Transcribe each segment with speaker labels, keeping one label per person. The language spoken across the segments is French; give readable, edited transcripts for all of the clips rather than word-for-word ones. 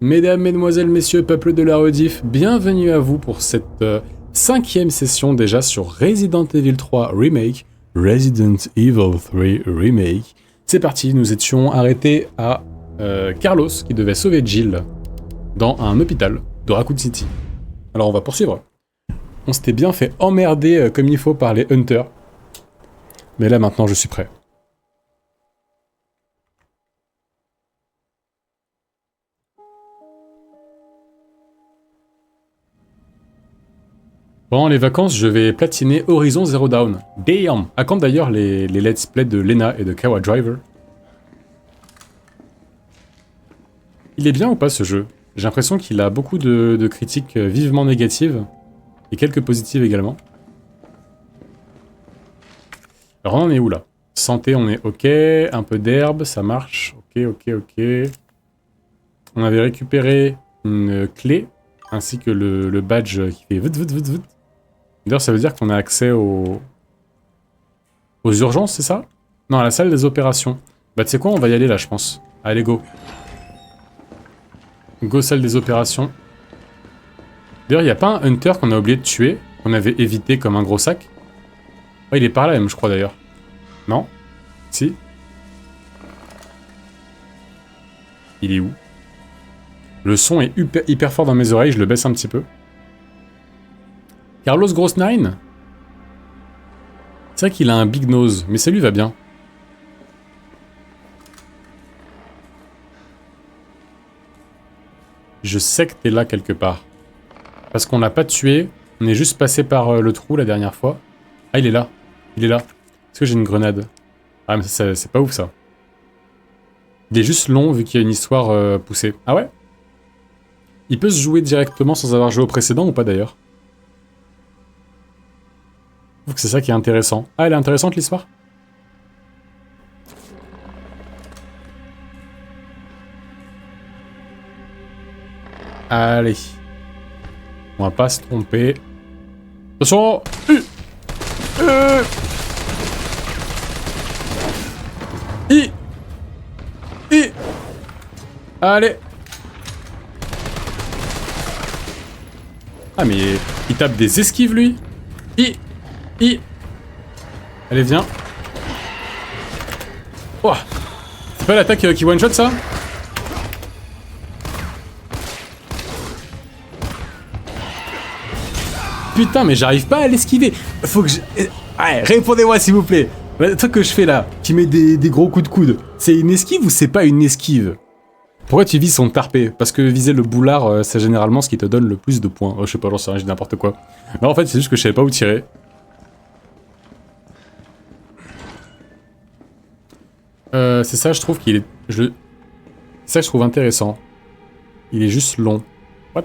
Speaker 1: Mesdames, Mesdemoiselles, Messieurs, peuple de la rediff, bienvenue à vous pour cette 5e session déjà sur Resident Evil 3 Remake, Resident Evil 3 Remake. C'est parti, nous étions arrêtés à Carlos qui devait sauver Jill dans un hôpital de Raccoon City. Alors on va poursuivre. On s'était bien fait emmerder comme il faut par les Hunters. Mais là maintenant je suis prêt. Pendant les vacances, je vais platiner Horizon Zero Dawn. Damn! À quand d'ailleurs les let's play de Lena et de Kawa Driver? Il est bien ou pas ce jeu? J'ai l'impression qu'il a beaucoup de critiques vivement négatives, et quelques positives également. Alors on en est où là? Santé, on est ok, un peu d'herbe, ça marche, ok. On avait récupéré une clé, ainsi que le badge qui fait vut. D'ailleurs, ça veut dire qu'on a accès aux urgences, c'est ça? Non, à la salle des opérations. Bah, tu sais quoi, on va y aller là, je pense. Allez, go. Go, salle des opérations. D'ailleurs, il n'y a pas un Hunter qu'on a oublié de tuer, qu'on avait évité comme un gros sac? Ouais, il est par là même, je crois d'ailleurs. Non? Si? Il est où? Le son est hyper fort dans mes oreilles, je le baisse un petit peu. Carlos Grossnine? C'est vrai qu'il a un big nose, mais ça lui va bien. Je sais que t'es là quelque part. Parce qu'on l'a pas tué, on est juste passé par le trou la dernière fois. Ah, il est là. Il est là. Est-ce que j'ai une grenade? Ah, mais c'est pas ouf ça. Il est juste long vu qu'il y a une histoire poussée. Ah ouais? Il peut se jouer directement sans avoir joué au précédent ou pas d'ailleurs? Je trouve que c'est ça qui est intéressant. Ah, elle est intéressante l'histoire? Allez. On va pas se tromper. Attention! Allez! Ah mais il tape des esquives lui! Allez viens! Oh! C'est pas l'attaque qui one shot ça? Putain mais j'arrive pas à l'esquiver! Faut que je... Ouais, répondez-moi s'il vous plaît! Le truc que je fais là, qui met des gros coups de coude, c'est une esquive ou c'est pas une esquive? Pourquoi tu vises son tarpé? Parce que viser le boulard, c'est généralement ce qui te donne le plus de points. Oh, je sais pas, j'en sais rien, je dis n'importe quoi. Non, en fait, c'est juste que je savais pas où tirer. C'est ça, je trouve qu'il est... C'est ça que je trouve intéressant. Il est juste long. What?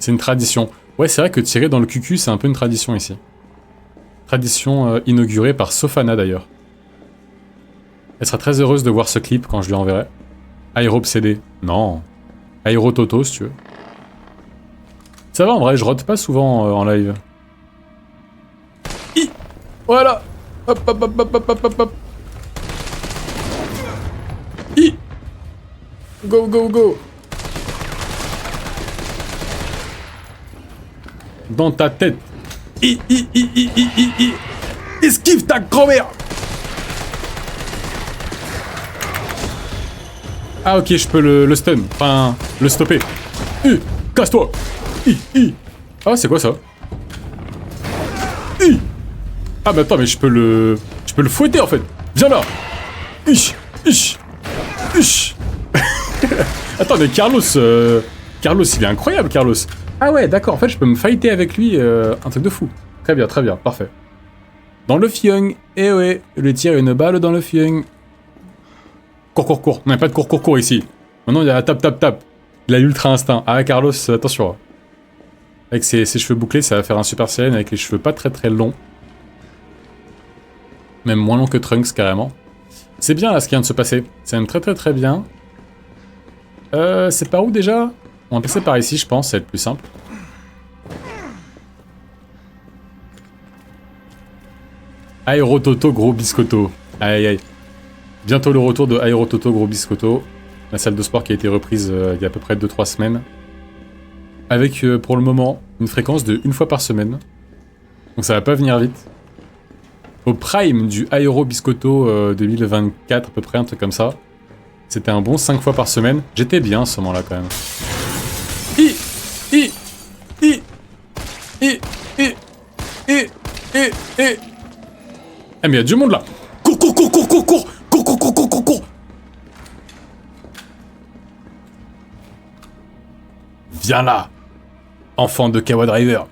Speaker 1: C'est une tradition. Ouais, c'est vrai que tirer dans le cucu, c'est un peu une tradition ici. Tradition inaugurée par Sofana d'ailleurs. Elle sera très heureuse de voir ce clip quand je lui enverrai. Aéro-obsédé. Non. Aéro-toto, si tu veux. Ça va, en vrai, je rote pas souvent en live. Voilà. Hop. Go. Dans ta tête. Esquive ta grand-mère. Ah ok, je peux le stun, enfin, le stopper. Casse-toi. Ah, c'est quoi ça? Ah mais attends, mais je peux le fouetter en fait. Viens là. Attends, mais Carlos, il est incroyable, Carlos. Ah ouais, d'accord, en fait, je peux me fighter avec lui, un truc de fou. Très bien, parfait. Dans le fiong, eh ouais, lui tire une balle dans le fiong. Cours. On n'a pas de cours ici. Maintenant, il y a tap. Il a l'ultra instinct. Ah, Carlos, attention. Avec ses cheveux bouclés, ça va faire un Super Saiyan avec les cheveux pas très longs. Même moins long que Trunks, carrément. C'est bien, là, ce qui vient de se passer. C'est même très bien. C'est par où, déjà? On va passer par ici, je pense, ça va être plus simple. Aéro Toto, gros biscotto. Aïe. Bientôt le retour de Aéro Toto, gros biscotto. La salle de sport qui a été reprise il y a à peu près 2-3 semaines. Avec, pour le moment, une fréquence de 1 fois par semaine. Donc ça va pas venir vite. Au prime du Aero Biscotto 2024, à peu près, un truc comme ça. C'était un bon 5 fois par semaine. J'étais bien à ce moment-là, quand même. Ah mais il y a du monde là. Cours. Viens là, enfant de Kawa Driver.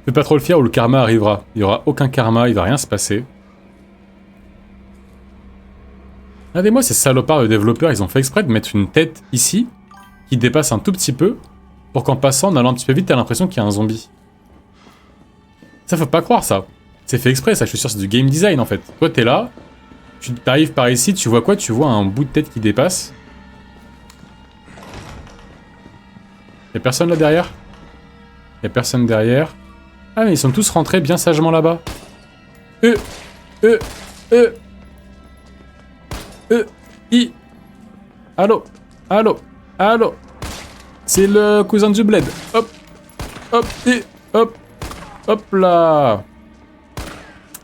Speaker 1: Fais pas trop le fier ou le karma arrivera. Il y aura aucun karma, il va rien se passer. Regardez-moi ces salopards de développeurs, ils ont fait exprès de mettre une tête ici, qui dépasse un tout petit peu, pour qu'en passant, en allant un petit peu vite, t'as l'impression qu'il y a un zombie. Ça faut pas croire ça. C'est fait exprès ça, je suis sûr c'est du game design en fait. Toi t'es là, tu t'arrives par ici, tu vois quoi? Tu vois un bout de tête qui dépasse. Y'a personne là derrière? Y'a personne derrière. Ah mais ils sont tous rentrés bien sagement là-bas. Allô. C'est le cousin du bled. Hop là.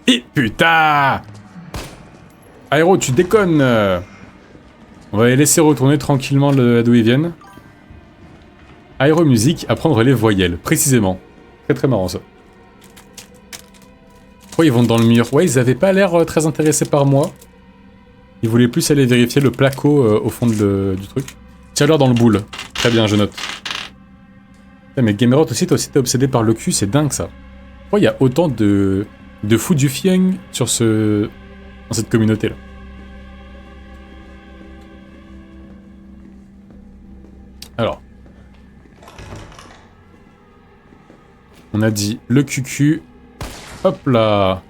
Speaker 1: Et putain. Aéro, tu déconnes. On va les laisser retourner tranquillement d'où ils viennent. Aéro musique, apprendre les voyelles, précisément. Très marrant ça. Pourquoi ils vont dans le mur? Ouais, ils avaient pas l'air très intéressés par moi. Ils voulaient plus aller vérifier le placo au fond du truc. Tiens-leur dans le boule. Très bien, je note. Ouais, mais Gamerot aussi, toi aussi t'es obsédé par le cul, c'est dingue ça. Pourquoi il y a autant de fous du fieng sur dans cette communauté là? Alors. On a dit le QQ. Hop là.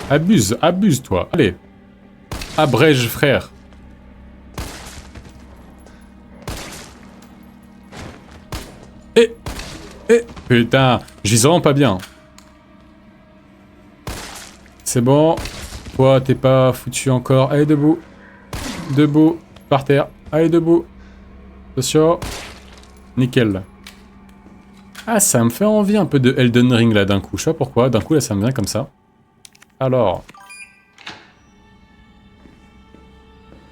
Speaker 1: Abuse toi. Allez. Abrège frère. Putain, je vis vraiment pas bien. C'est bon. Toi, t'es pas foutu encore. Allez, debout. Debout. Par terre. Allez, debout. Attention. Nickel. Ah, ça me fait envie un peu de Elden Ring, là, d'un coup. Je sais pas pourquoi. D'un coup, là, ça me vient comme ça. Alors.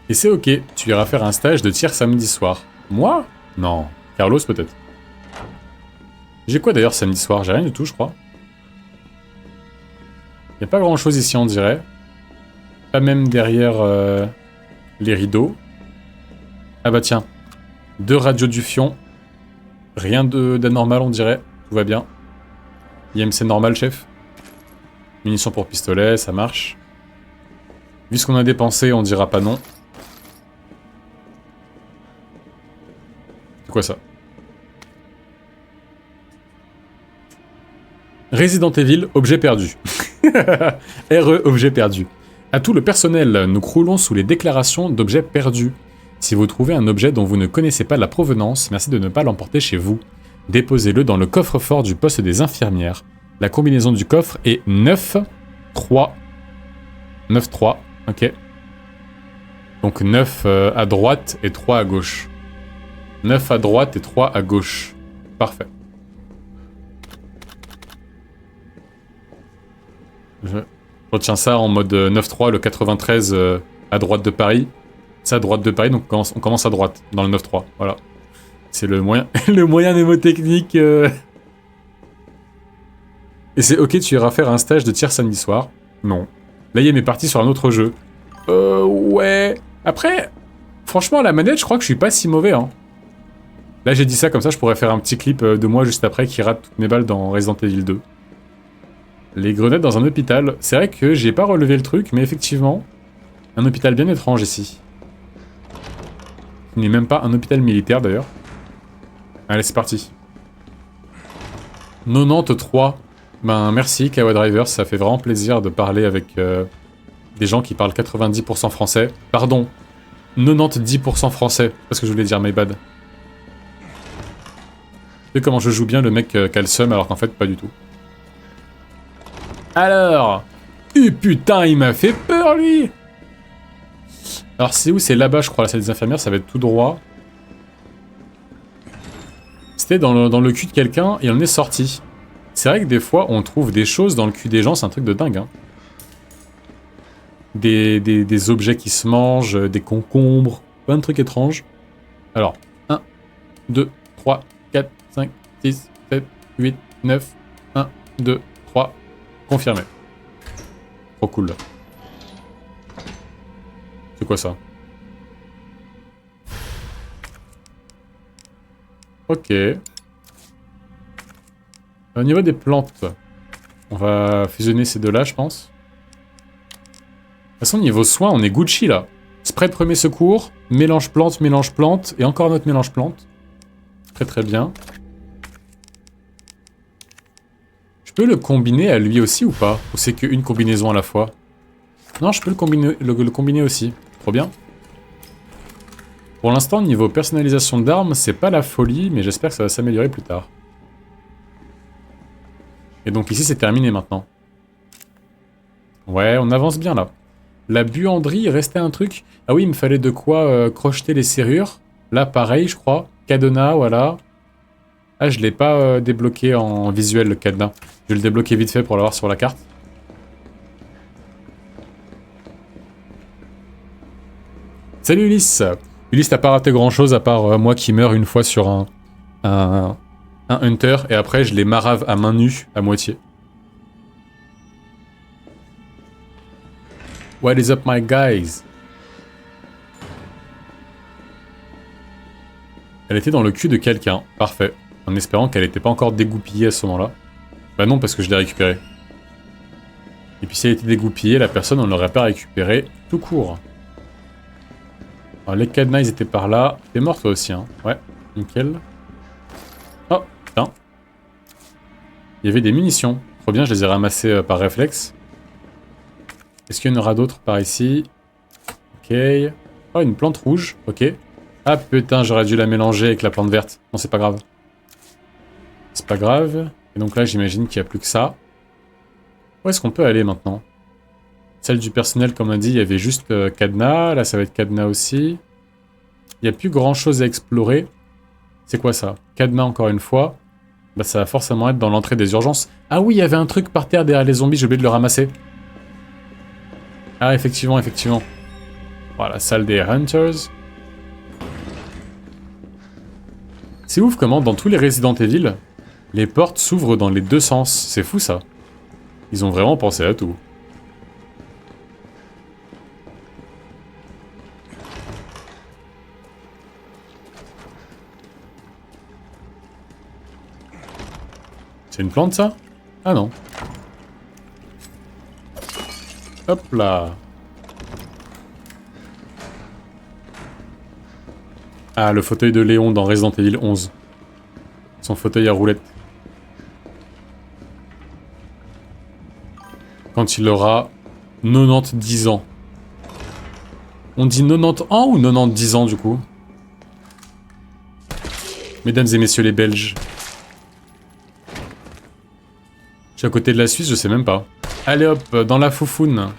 Speaker 1: Et c'est ok. Tu iras faire un stage de tir samedi soir. Moi? Non. Carlos, peut-être. J'ai quoi, d'ailleurs, samedi soir? J'ai rien du tout, je crois. Y a pas grand-chose ici, on dirait. Pas même derrière les rideaux. Ah bah tiens. 2 radios du fion. Rien d'anormal, on dirait. Tout va bien. IMC normal, chef. Munitions pour pistolet, ça marche. Vu ce qu'on a dépensé, on dira pas non. C'est quoi ça? Resident Evil, objet perdu. RE, objet perdu. À tout le personnel, nous croulons sous les déclarations d'objets perdus. Si vous trouvez un objet dont vous ne connaissez pas la provenance, merci de ne pas l'emporter chez vous. Déposez-le dans le coffre-fort du poste des infirmières. La combinaison du coffre est 9-3. 9-3, ok. Donc 9 à droite et 3 à gauche. 9 à droite et 3 à gauche. Parfait. Je retiens ça en mode 9-3, le 93 à droite de Paris. C'est à droite de Paris, donc on commence à droite, dans le 9-3, voilà. C'est le moyen, le moyen mnémotechnique. Et c'est ok, tu iras faire un stage de tir samedi soir. Non. Là, Yem est parti sur un autre jeu. Ouais. Après, franchement, la manette, je crois que je suis pas si mauvais, hein. Là, j'ai dit ça comme ça, je pourrais faire un petit clip de moi juste après qui rate toutes mes balles dans Resident Evil 2. Les grenades dans un hôpital. C'est vrai que j'ai pas relevé le truc, mais effectivement, un hôpital bien étrange ici. Il n'est même pas un hôpital militaire d'ailleurs. Allez, c'est parti. 93. Ben merci Kawa Driver, ça fait vraiment plaisir de parler avec des gens qui parlent 90% français. Pardon, 90% français, parce que je voulais dire my bad. sais comment je joue bien le mec qui a le seum alors qu'en fait pas du tout. Alors. Putain, il m'a fait peur lui. Alors c'est où? C'est là-bas je crois, la salle des infirmières, ça va être tout droit. C'était dans le cul de quelqu'un et on est sorti. C'est vrai que des fois on trouve des choses dans le cul des gens, c'est un truc de dingue. Hein. Des objets qui se mangent, des concombres, plein de trucs étranges. Alors, 1, 2, 3, 4, 5, 6, 7, 8, 9, 1, 2, 3, confirmé. Trop cool. C'est quoi ça? Ok. Au niveau des plantes, on va fusionner ces deux-là, je pense. De toute façon, niveau soins, on est Gucci, là. Spray de premier secours, mélange plante, et encore un autre mélange plante. Très très bien. Je peux le combiner à lui aussi ou pas? Ou c'est qu'une combinaison à la fois? Non, je peux le combiner aussi. Trop bien. Pour l'instant, niveau personnalisation d'armes, c'est pas la folie, mais j'espère que ça va s'améliorer plus tard. Et donc ici, c'est terminé maintenant. Ouais, on avance bien là. La buanderie, il restait un truc. Ah oui, il me fallait de quoi crocheter les serrures. Là, pareil, je crois. Cadenas, voilà. Ah, je l'ai pas débloqué en visuel, le cadenas. Je vais le débloquer vite fait pour l'avoir sur la carte. Salut Ulysse. Ulysse, t'as pas raté grand chose à part moi qui meurs une fois sur un hunter. Et après, je les marave à main nue à moitié. What is up, my guys? Elle était dans le cul de quelqu'un. Parfait. En espérant qu'elle n'était pas encore dégoupillée à ce moment-là. Bah non, parce que je l'ai récupérée. Et puis si elle était dégoupillée, la personne, on ne l'aurait pas récupérée tout court. Alors les cadenas, ils étaient par là. T'es mort toi aussi, hein? Ouais, nickel. Oh, putain. Il y avait des munitions. Trop bien, je les ai ramassées par réflexe. Est-ce qu'il y en aura d'autres par ici? Ok. Oh, une plante rouge. Ok. Ah putain, j'aurais dû la mélanger avec la plante verte. Non, c'est pas grave. C'est pas grave. Et donc là, j'imagine qu'il n'y a plus que ça. Où est-ce qu'on peut aller maintenant? Celle du personnel, comme on dit, il y avait juste cadenas. Là, ça va être cadenas aussi. Il n'y a plus grand-chose à explorer. C'est quoi ça? Cadenas encore une fois. Bah, ça va forcément être dans l'entrée des urgences. Ah oui, il y avait un truc par terre derrière les zombies, j'ai oublié de le ramasser. Ah, effectivement, effectivement. Voilà, salle des Hunters. C'est ouf comment, dans tous les Resident Evil, les portes s'ouvrent dans les deux sens. C'est fou, ça. Ils ont vraiment pensé à tout. C'est une plante, ça? Ah non. Hop là. Ah, le fauteuil de Léon dans Resident Evil 11. Son fauteuil à roulette. Quand il aura 90 ans. On dit 90 ans ou 90 ans, du coup? Mesdames et messieurs les Belges. Je suis à côté de la Suisse, je sais même pas. Allez hop, dans la foufoune.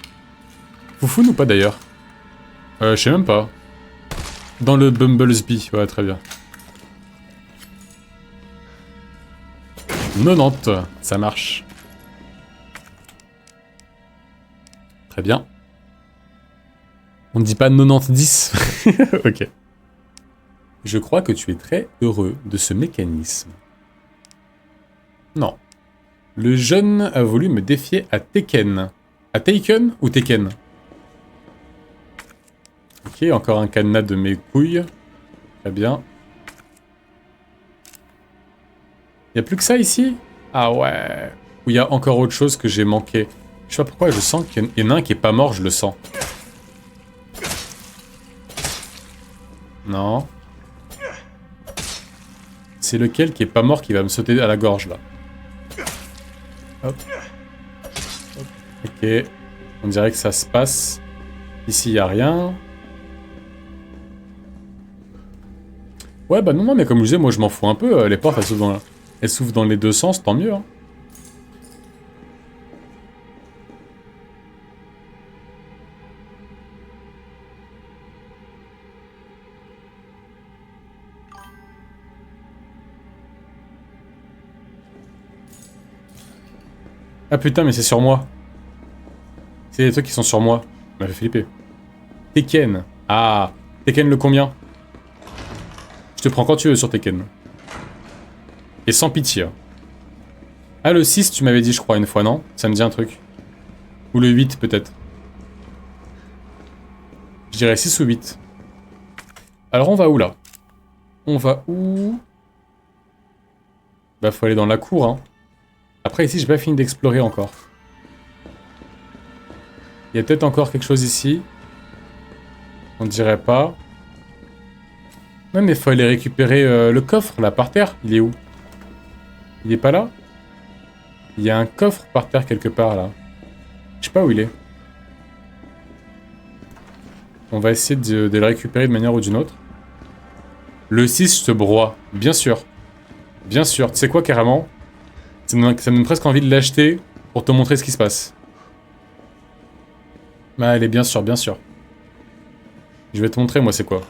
Speaker 1: Foufoune ou pas d'ailleurs? Je sais même pas. Dans le Bumblesby, ouais, très bien. 90, ça marche. Très bien. On ne dit pas 90. Ok. Je crois que tu es très heureux de ce mécanisme. Non. Le jeune a voulu me défier à Tekken. À Taken ou Tekken? Ok, encore un cadenas de mes couilles. Très bien. Y'a plus que ça ici? Ah ouais. Ou il y a encore autre chose que j'ai manqué. Je sais pas pourquoi, je sens qu'il y en a un qui est pas mort, je le sens. Non. C'est lequel qui est pas mort qui va me sauter à la gorge, là? Hop. Hop. Ok. On dirait que ça se passe. Ici, il n'y a rien. Ouais, bah non, mais comme je disais, moi je m'en fous un peu. Les portes, elles s'ouvrent dans les deux sens, tant mieux. Hein. Ah putain, mais c'est sur moi. C'est des trucs qui sont sur moi. Ça m'a fait flipper. Tekken. Ah, Tekken le combien? Je te prends quand tu veux sur Tekken. Et sans pitié. Ah, le 6, tu m'avais dit, je crois, une fois, non? Ça me dit un truc. Ou le 8, peut-être. Je dirais 6 ou 8. Alors, on va où, là? On va où? Bah, faut aller dans la cour, hein. Après, ici, j'ai pas fini d'explorer encore. Il y a peut-être encore quelque chose ici. On dirait pas. Non, mais faut aller récupérer le coffre, là, par terre. Il est où? Il est pas là? Il y a un coffre par terre quelque part, là. Je sais pas où il est. On va essayer de le récupérer de manière ou d'une autre. Le 6, je te broie. Bien sûr. Bien sûr. Tu sais quoi, carrément? Ça me donne presque envie de l'acheter pour te montrer ce qui se passe. Bah, allez, bien sûr, bien sûr. Je vais te montrer, moi, c'est quoi.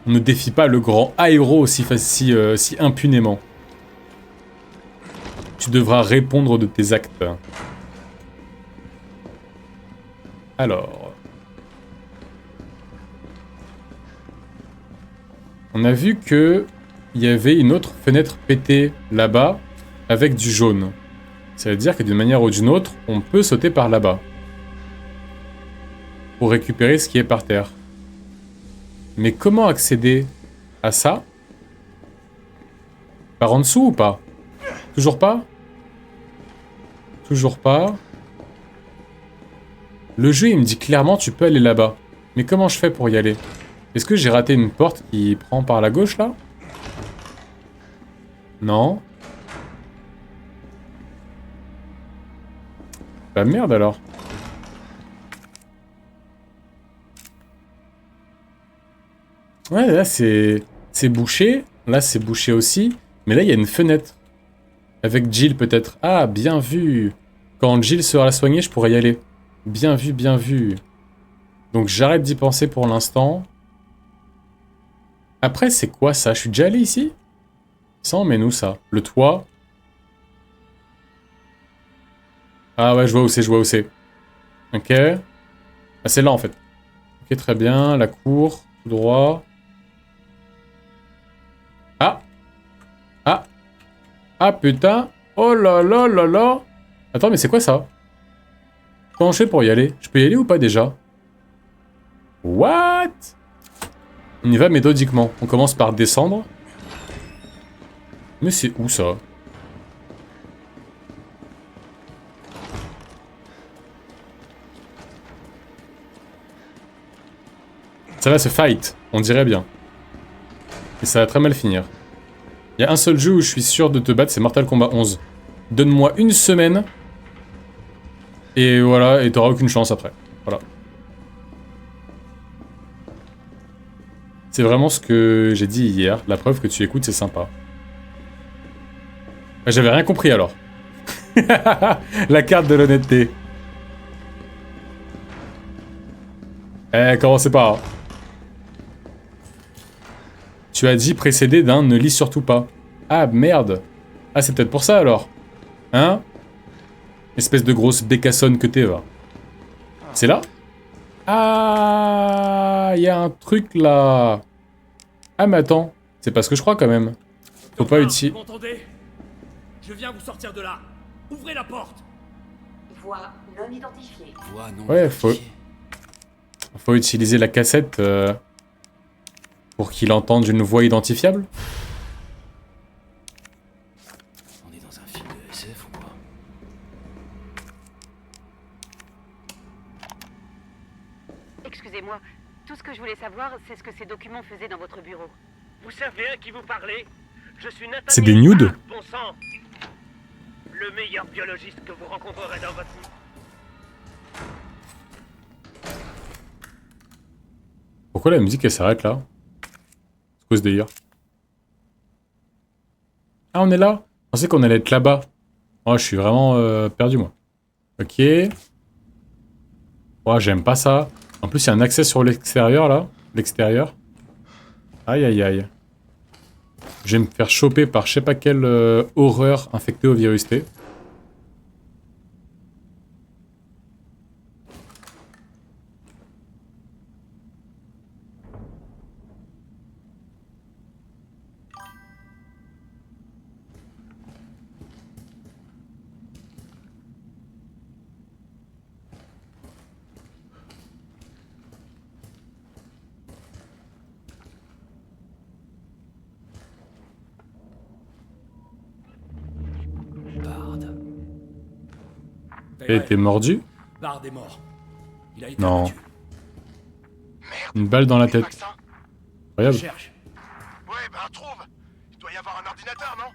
Speaker 1: On ne défie pas le grand Aero si impunément. Tu devras répondre de tes actes. Alors... On a vu que il y avait une autre fenêtre pétée là-bas avec du jaune. Ça veut dire que d'une manière ou d'une autre, on peut sauter par là-bas. Pour récupérer ce qui est par terre. Mais comment accéder à ça? Par en dessous ou pas? Toujours pas? Toujours pas. Le jeu, il me dit clairement tu peux aller là-bas. Mais comment je fais pour y aller? Est-ce que j'ai raté une porte qui prend par la gauche, là? Non. Bah merde, alors. Ouais, là, c'est bouché. Là, c'est bouché aussi. Mais là, il y a une fenêtre. Avec Jill, peut-être. Ah, bien vu. Quand Jill sera soignée, je pourrai y aller. Bien vu, bien vu. Donc, j'arrête d'y penser pour l'instant. Après, c'est quoi ça? Je suis déjà allé ici? Ça emmène où ça? Le toit? Ah ouais, je vois où c'est, je vois où c'est. Ok. Ah, c'est là en fait. Ok, très bien. La cour, tout droit. Ah! Ah! Ah putain! Oh là là là là! Attends, mais c'est quoi ça? Comment je fais pour y aller? Je peux y aller ou pas déjà? What? On y va méthodiquement. On commence par descendre. Mais c'est où ça? Ça va se fight, on dirait bien. Et ça va très mal finir. Il y a un seul jeu où je suis sûr de te battre, c'est Mortal Kombat 11. Donne-moi une semaine. Et voilà, et t'auras aucune chance après. Voilà. C'est vraiment ce que j'ai dit hier. La preuve que tu écoutes, c'est sympa. J'avais rien compris alors. La carte de l'honnêteté. Eh, commencez pas. Hein. Tu as dit précédé d'un ne lis surtout pas. Ah merde. Ah c'est peut-être pour ça alors. Hein? Espèce de grosse bécassonne que t'es va. C'est là? Ah, il y a un truc là. Ah mais attends, c'est pas ce que je crois quand même. Faut pas utiliser.
Speaker 2: Vous m'entendez? Je viens vous sortir de là. Ouvrez la porte.
Speaker 3: Voix non identifiée.
Speaker 2: Voix non
Speaker 1: Ouais, faut utiliser la cassette pour qu'il entende une voix identifiable.
Speaker 2: On est dans un film de SF ou quoi?
Speaker 3: Excusez-moi, tout ce que je voulais savoir, c'est ce que ces documents faisaient dans votre bureau.
Speaker 4: Vous savez à qui vous parlez? Je suis Nathaniel.
Speaker 1: C'est des nudes?
Speaker 4: Hart, bon sang. Le meilleur biologiste que vous rencontrerez dans votre vie.
Speaker 1: Pourquoi la musique elle s'arrête là? C'est quoi ce délire? Ah, on est là? Je pensais qu'on allait être là-bas. Oh, je suis vraiment perdu, moi. Ok. Oh, j'aime pas ça. En plus, il y a un accès sur l'extérieur, là. L'extérieur. Aïe, aïe, aïe. Je vais me faire choper par je sais pas quelle horreur infectée au virus T.
Speaker 2: Bard.
Speaker 1: Et t'es mordu?
Speaker 2: Bard est mort. Il a été
Speaker 1: Non.
Speaker 2: abattu.
Speaker 1: Une balle dans la
Speaker 5: Les
Speaker 1: tête.
Speaker 5: vaccins?
Speaker 1: Incroyable.
Speaker 2: Cherche.
Speaker 5: Ouais, bah trouve. Il doit y avoir un ordinateur, non?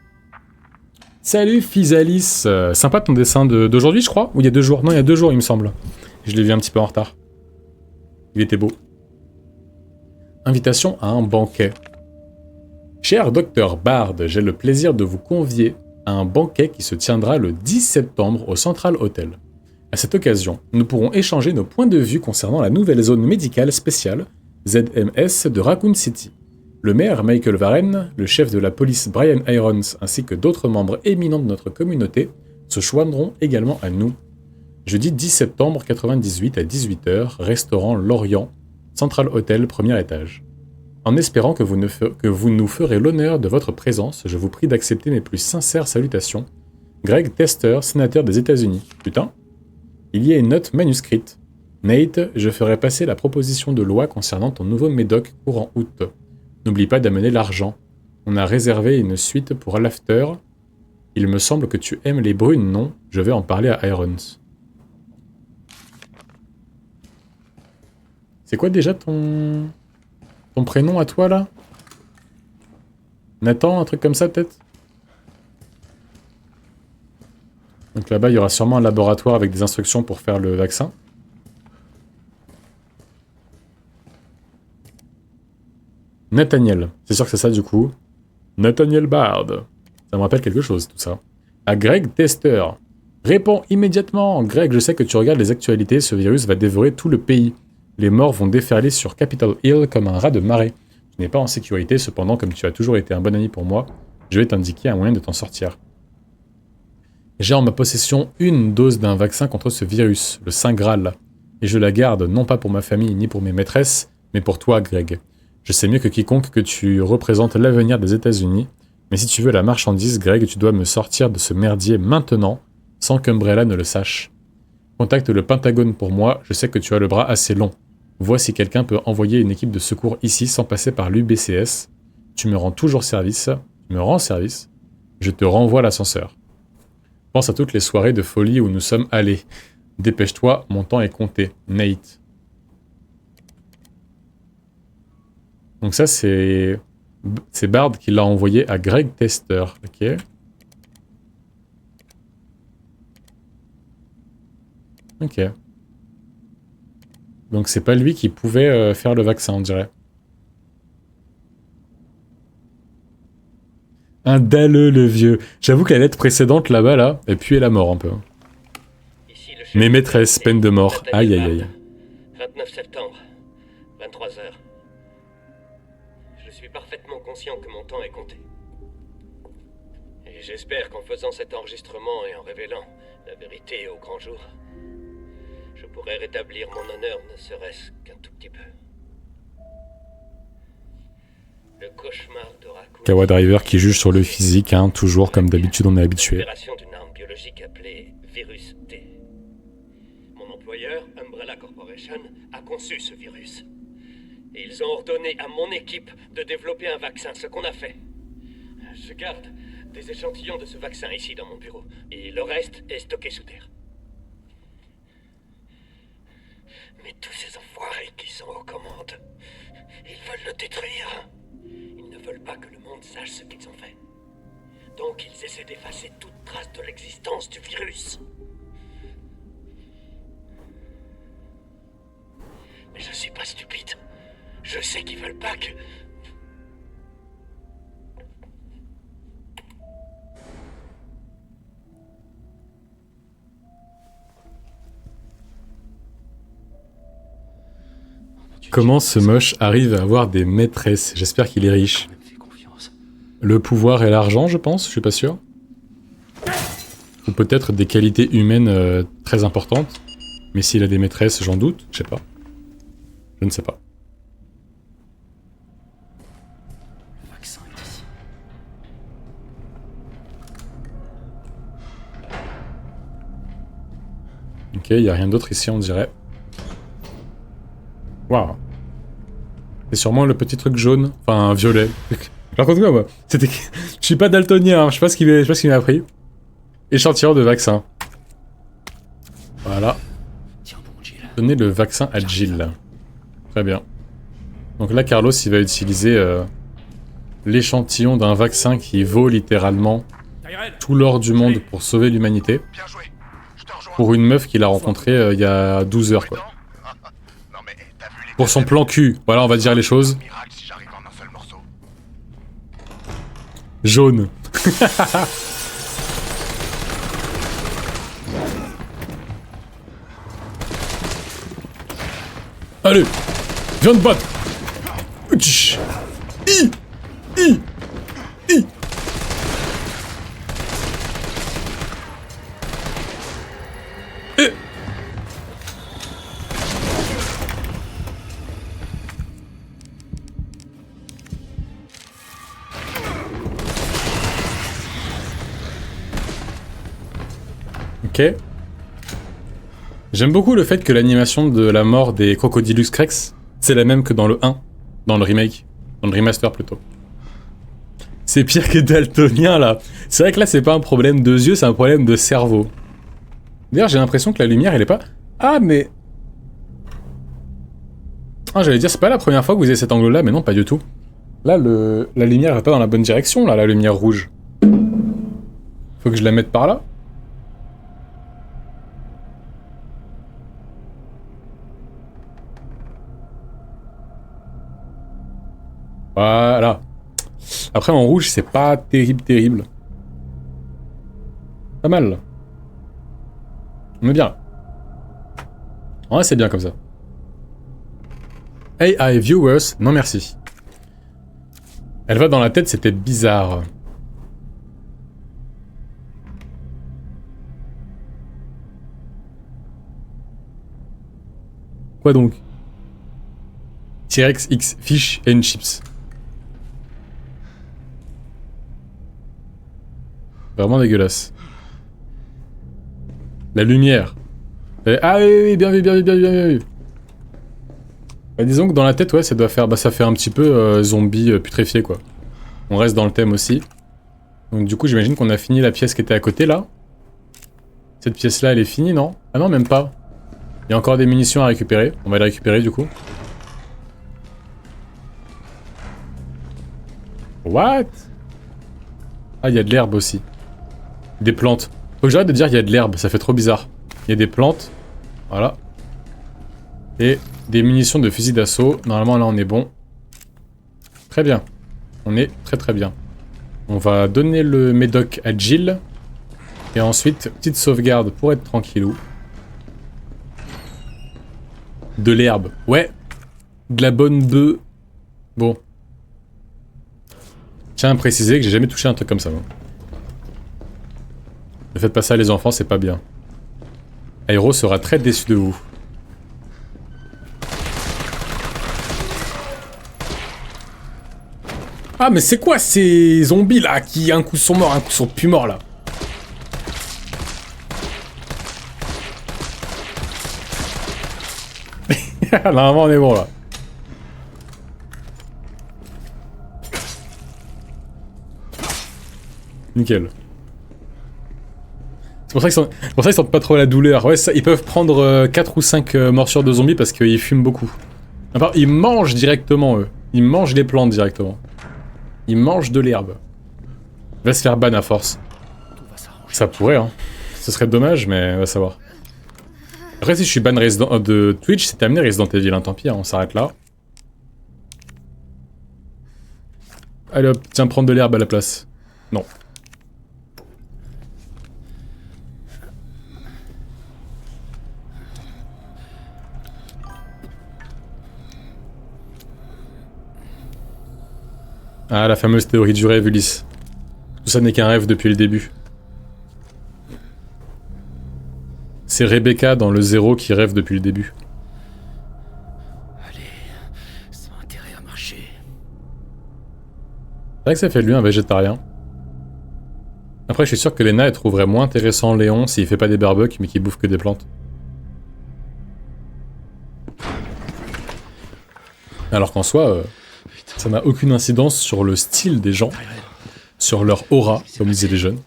Speaker 1: Salut Physalis. Sympa ton dessin d'aujourd'hui, je crois? Ou il y a 2 jours? Non, il y a 2 jours, il me semble. Je l'ai vu un petit peu en retard. Il était beau. Invitation à un banquet. Cher docteur Bard, j'ai le plaisir de vous convier à un banquet qui se tiendra le 10 septembre au Central Hotel. À cette occasion, nous pourrons échanger nos points de vue concernant la nouvelle zone médicale spéciale, ZMS, de Raccoon City. Le maire Michael Varenne, le chef de la police Brian Irons ainsi que d'autres membres éminents de notre communauté se joindront également à nous. Jeudi 10 septembre 98 à 18h, restaurant Lorient, Central Hotel, premier étage. En espérant que vous nous ferez l'honneur de votre présence, je vous prie d'accepter mes plus sincères salutations. Greg Tester, sénateur des États-Unis. Putain. Il y a une note manuscrite. Nate, je ferai passer la proposition de loi concernant ton nouveau médoc courant août. N'oublie pas d'amener l'argent. On a réservé une suite pour l'after. Il me semble que tu aimes les brunes, non? Je vais en parler à Irons. C'est quoi déjà ton prénom à toi, là? Nathan, un truc comme ça, peut-être? Donc là-bas, il y aura sûrement un laboratoire avec des instructions pour faire le vaccin. Nathaniel. C'est sûr que c'est ça, du coup. Nathaniel Bard. Ça me rappelle quelque chose, tout ça. À Greg Tester. Réponds immédiatement. Greg, je sais que tu regardes les actualités. Ce virus va dévorer tout le pays. Les morts vont déferler sur Capitol Hill comme un rat de marée. Tu n'es pas en sécurité, cependant, comme tu as toujours été un bon ami pour moi, je vais t'indiquer un moyen de t'en sortir. J'ai en ma possession une dose d'un vaccin contre ce virus, le Saint Graal, et je la garde non pas pour ma famille ni pour mes maîtresses, mais pour toi, Greg. Je sais mieux que quiconque que tu représentes l'avenir des États-Unis, mais si tu veux la marchandise, Greg, tu dois me sortir de ce merdier maintenant, sans qu'Umbrella ne le sache. Contacte le Pentagone pour moi, je sais que tu as le bras assez long. Vois si quelqu'un peut envoyer une équipe de secours ici sans passer par l'UBCS. Tu me rends toujours service, tu me rends service, je te renvoie l'ascenseur. Pense à toutes les soirées de folie où nous sommes allés. Dépêche-toi, mon temps est compté. Nate. Donc ça, c'est Bard qui l'a envoyé à Greg Tester. Ok. Ok. Donc c'est pas lui qui pouvait faire le vaccin, on dirait. Un dalleux, le vieux. J'avoue que la lettre précédente, là-bas, là, elle puait la mort un peu.
Speaker 4: Ici le chef
Speaker 1: Mes maîtresses,
Speaker 4: de
Speaker 1: peine de mort. Aïe, aïe, aïe.
Speaker 4: 29 septembre, 23h. Je suis parfaitement conscient que mon temps est compté. Et j'espère qu'en faisant cet enregistrement et en révélant la vérité au grand jour, je pourrai rétablir mon honneur ne serait-ce qu'un tout petit peu. Le cauchemar de Raccoon.
Speaker 1: Kawa Driver qui juge sur le physique, hein, toujours comme d'habitude on est habitué.
Speaker 4: L'opération d'une arme biologique appelée Virus T. Mon employeur, Umbrella Corporation, a conçu ce virus. Et ils ont ordonné à mon équipe de développer un vaccin, ce qu'on a fait. Je garde des échantillons de ce vaccin ici dans mon bureau, et le reste est stocké sous terre. Mais tous ces enfoirés qui sont aux commandes, ils veulent le détruire. Ils ne veulent pas que le monde sache ce qu'ils ont fait. Donc ils essaient d'effacer toute trace de l'existence du virus. Mais je suis pas stupide. Je sais qu'ils veulent pas que...
Speaker 1: Comment ce moche arrive à avoir des maîtresses? J'espère qu'il est riche. Le pouvoir et l'argent, je pense, je suis pas sûr. Ou peut-être des qualités humaines très importantes. Mais s'il a des maîtresses, j'en doute, je sais pas. Je ne sais pas.
Speaker 2: Le vaccin est ici.
Speaker 1: Ok, il n'y a rien d'autre ici, on dirait. Waouh. C'est sûrement le petit truc jaune. Enfin, violet. Par contre, moi, c'était... Je suis pas daltonien, hein. Je sais pas ce qu'il m'a appris. Échantillon de vaccin. Voilà.
Speaker 2: Tiens bon, Jill.
Speaker 1: Donnez le vaccin à Jill. Très bien. Donc là, Carlos, il va utiliser l'échantillon d'un vaccin qui vaut littéralement
Speaker 2: Tyrell,
Speaker 1: tout l'or du monde pour sauver l'humanité.
Speaker 5: Bien joué. Je te rejoins.
Speaker 1: Pour une meuf qu'il a rencontrée il y a 12 heures, quoi.
Speaker 5: Non mais t'as vu les
Speaker 1: Pour son plan cul. Voilà, on va dire les choses.
Speaker 5: miracle si j'arrive en un seul morceau.
Speaker 1: Jaune. Allez, viens te battre. Utch. I. Eh. Ok. J'aime beaucoup le fait que l'animation de la mort des Crocodilus Rex, c'est la même que dans le 1, dans le remake, dans le remaster plutôt. C'est pire que daltonien là. C'est vrai que là c'est pas un problème de yeux, c'est un problème de cerveau. D'ailleurs j'ai l'impression que la lumière elle est pas... Ah mais... Ah j'allais dire c'est pas la première fois que vous avez cet angle là, mais non pas du tout. Là la lumière est pas dans la bonne direction là, la lumière rouge. Faut que je la mette par là. Voilà. Après en rouge c'est pas terrible. Pas mal. On est bien. Ouais c'est bien comme ça. AI viewers, non merci. Elle va dans la tête, c'était bizarre. Quoi donc? T-Rex X Fish and Chips. Vraiment dégueulasse. La lumière. Ah oui, bien vu. Bah, disons que dans la tête, ouais, ça doit faire... Bah, ça fait un petit peu zombie putréfié, quoi. On reste dans le thème aussi. Donc du coup, j'imagine qu'on a fini la pièce qui était à côté, là. Cette pièce-là, elle est finie, non? Ah non, même pas. Il y a encore des munitions à récupérer. On va les récupérer, du coup. What? Ah, il y a de l'herbe aussi. Des plantes. Faut que j'arrête de dire il y a de l'herbe, ça fait trop bizarre. Il y a des plantes. Voilà. Et des munitions de fusil d'assaut. Normalement, là, on est bon. Très bien. On est très bien. On va donner le médoc à Jill. Et ensuite, petite sauvegarde pour être tranquillou. De l'herbe. Ouais. De la bonne bœuf. Bon. Tiens à préciser que j'ai jamais touché un truc comme ça, moi. Ne faites pas ça les enfants, c'est pas bien. Aero sera très déçu de vous. Ah mais c'est quoi ces zombies là qui un coup sont morts, un coup sont plus morts là? Normalement on est bon là. Nickel. C'est pour ça qu'ils sentent pas trop la douleur. Ouais, ça, ils peuvent prendre 4 ou 5 morsures de zombies parce qu'ils fument beaucoup. Enfin, ils mangent directement, eux. Ils mangent les plantes directement. Ils mangent de l'herbe. Il va se faire ban à force. Ça pourrait, hein. Ce serait dommage, mais on va savoir. Après, si je suis ban de Twitch, c'est terminé Resident Evil, hein. Tant pis, hein, on s'arrête là. Allez hop, tiens, prendre de l'herbe à la place. Non. Ah, la fameuse théorie du rêve, Ulysse. Tout ça n'est qu'un rêve depuis le début. C'est Rebecca dans le zéro qui rêve depuis le début.
Speaker 2: Allez, ça a intérêt à marcher.
Speaker 1: C'est vrai que ça fait de lui un végétarien. Après, je suis sûr que Lena, elle trouverait moins intéressant Léon s'il fait pas des barbecues mais qu'il bouffe que des plantes. Alors qu'en soi, ça n'a aucune incidence sur le style des gens, sur leur aura, comme disaient les jeunes.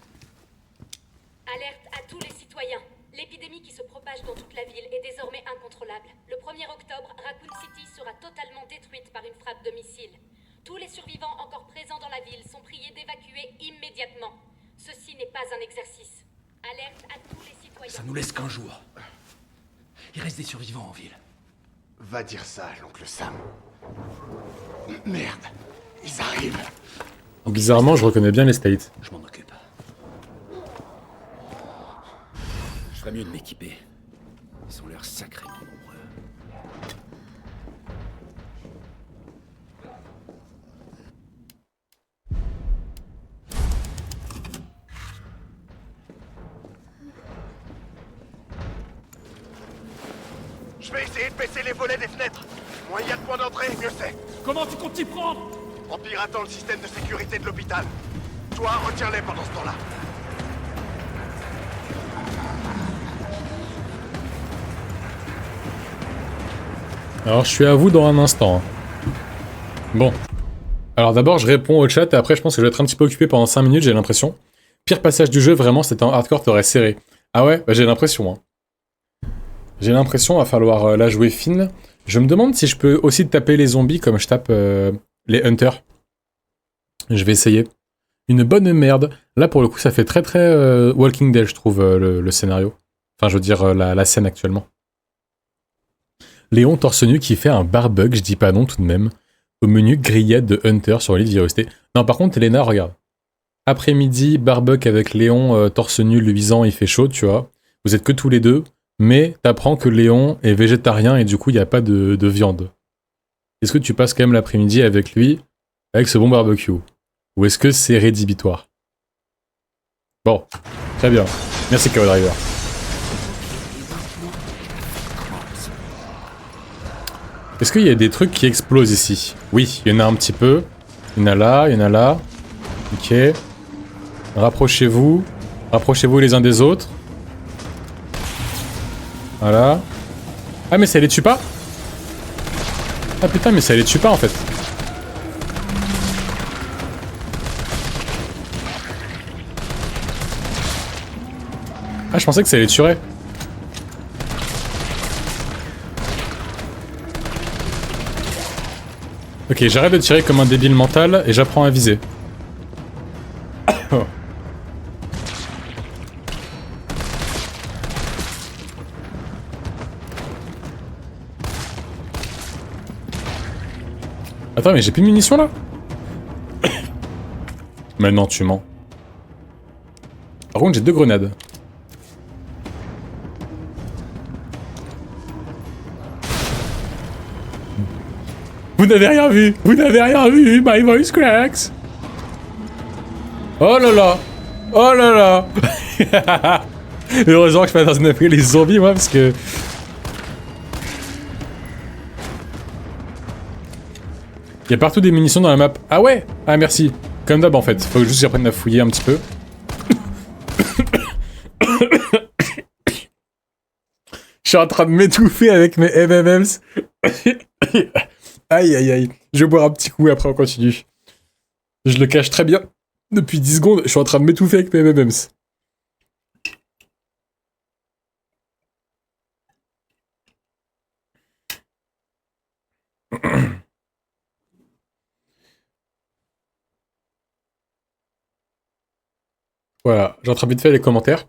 Speaker 6: Alerte à tous les citoyens. L'épidémie qui se propage dans toute la ville est désormais incontrôlable. Le 1er octobre, Raccoon City sera totalement détruite par une frappe de missile. Tous les survivants encore présents dans la ville sont priés d'évacuer immédiatement. Ceci n'est pas un exercice. Alerte à tous les citoyens.
Speaker 2: Ça nous laisse qu'un jour. Il reste des survivants en ville.
Speaker 5: Va dire ça à l'oncle Sam. Merde, ils arrivent.
Speaker 1: Bizarrement, je reconnais bien les States.
Speaker 2: Je m'en occupe. Je ferais mieux de m'équiper. Ils ont l'air sacrément nombreux.
Speaker 5: Je vais essayer de baisser les volets des fenêtres. Moins il y a de points d'entrée, mieux c'est.
Speaker 2: Comment tu comptes t'y prendre?
Speaker 5: En piratant le système de sécurité de l'hôpital. Toi, retiens-les pendant ce temps-là.
Speaker 1: Alors, je suis à vous dans un instant. Bon. Alors d'abord, je réponds au chat et après, je pense que je vais être un petit peu occupé pendant 5 minutes, j'ai l'impression. Pire passage du jeu, vraiment, c'était en hardcore, t'aurais serré. Ah ouais? Bah j'ai l'impression, hein. J'ai l'impression, va falloir la jouer fine. Je me demande si je peux aussi taper les zombies comme je tape les hunters. Je vais essayer. Une bonne merde. Là, pour le coup, ça fait très très Walking Dead, je trouve, le scénario. Enfin, je veux dire, la scène actuellement. Léon torse nu qui fait un barbug, je dis pas non tout de même. Au menu grillade de Hunter sur l'île Virusté. Non, par contre, Elena, regarde. Après-midi, barbug avec Léon, torse nu, luisant, il fait chaud, tu vois. Vous êtes que tous les deux. Mais t'apprends que Léon est végétarien et du coup il n'y a pas de viande. Est-ce que tu passes quand même l'après-midi avec lui, avec ce bon barbecue? Ou est-ce que c'est rédhibitoire? Bon, très bien. Merci Chaos Driver. Est-ce qu'il y a des trucs qui explosent ici? Oui, il y en a un petit peu. Il y en a là, il y en a là. Ok. Rapprochez-vous. Rapprochez-vous les uns des autres. Voilà. Ah mais ça les tue pas? Ah putain mais ça les tue pas en fait. Ah je pensais que ça les tuerait. Ok, j'arrête de tirer comme un débile mental et j'apprends à viser. Oh. Attends, mais j'ai plus de munitions là? Mais non, tu mens. Par contre, j'ai 2 grenades. Vous n'avez rien vu! Vous n'avez rien vu! My voice cracks! Oh là là! Oh là là! Heureusement que je fais dans une appli les zombies, moi, parce que... Il y a partout des munitions dans la map. Ah ouais? Ah merci. Comme d'hab en fait. Faut juste que j'apprenne à fouiller un petit peu. Je suis en train de m'étouffer avec mes MMMs. Aïe aïe aïe. Je vais boire un petit coup et après on continue. Je le cache très bien. Depuis 10 secondes, je suis en train de m'étouffer avec mes MMMs. Voilà, j'entre vite fait les commentaires.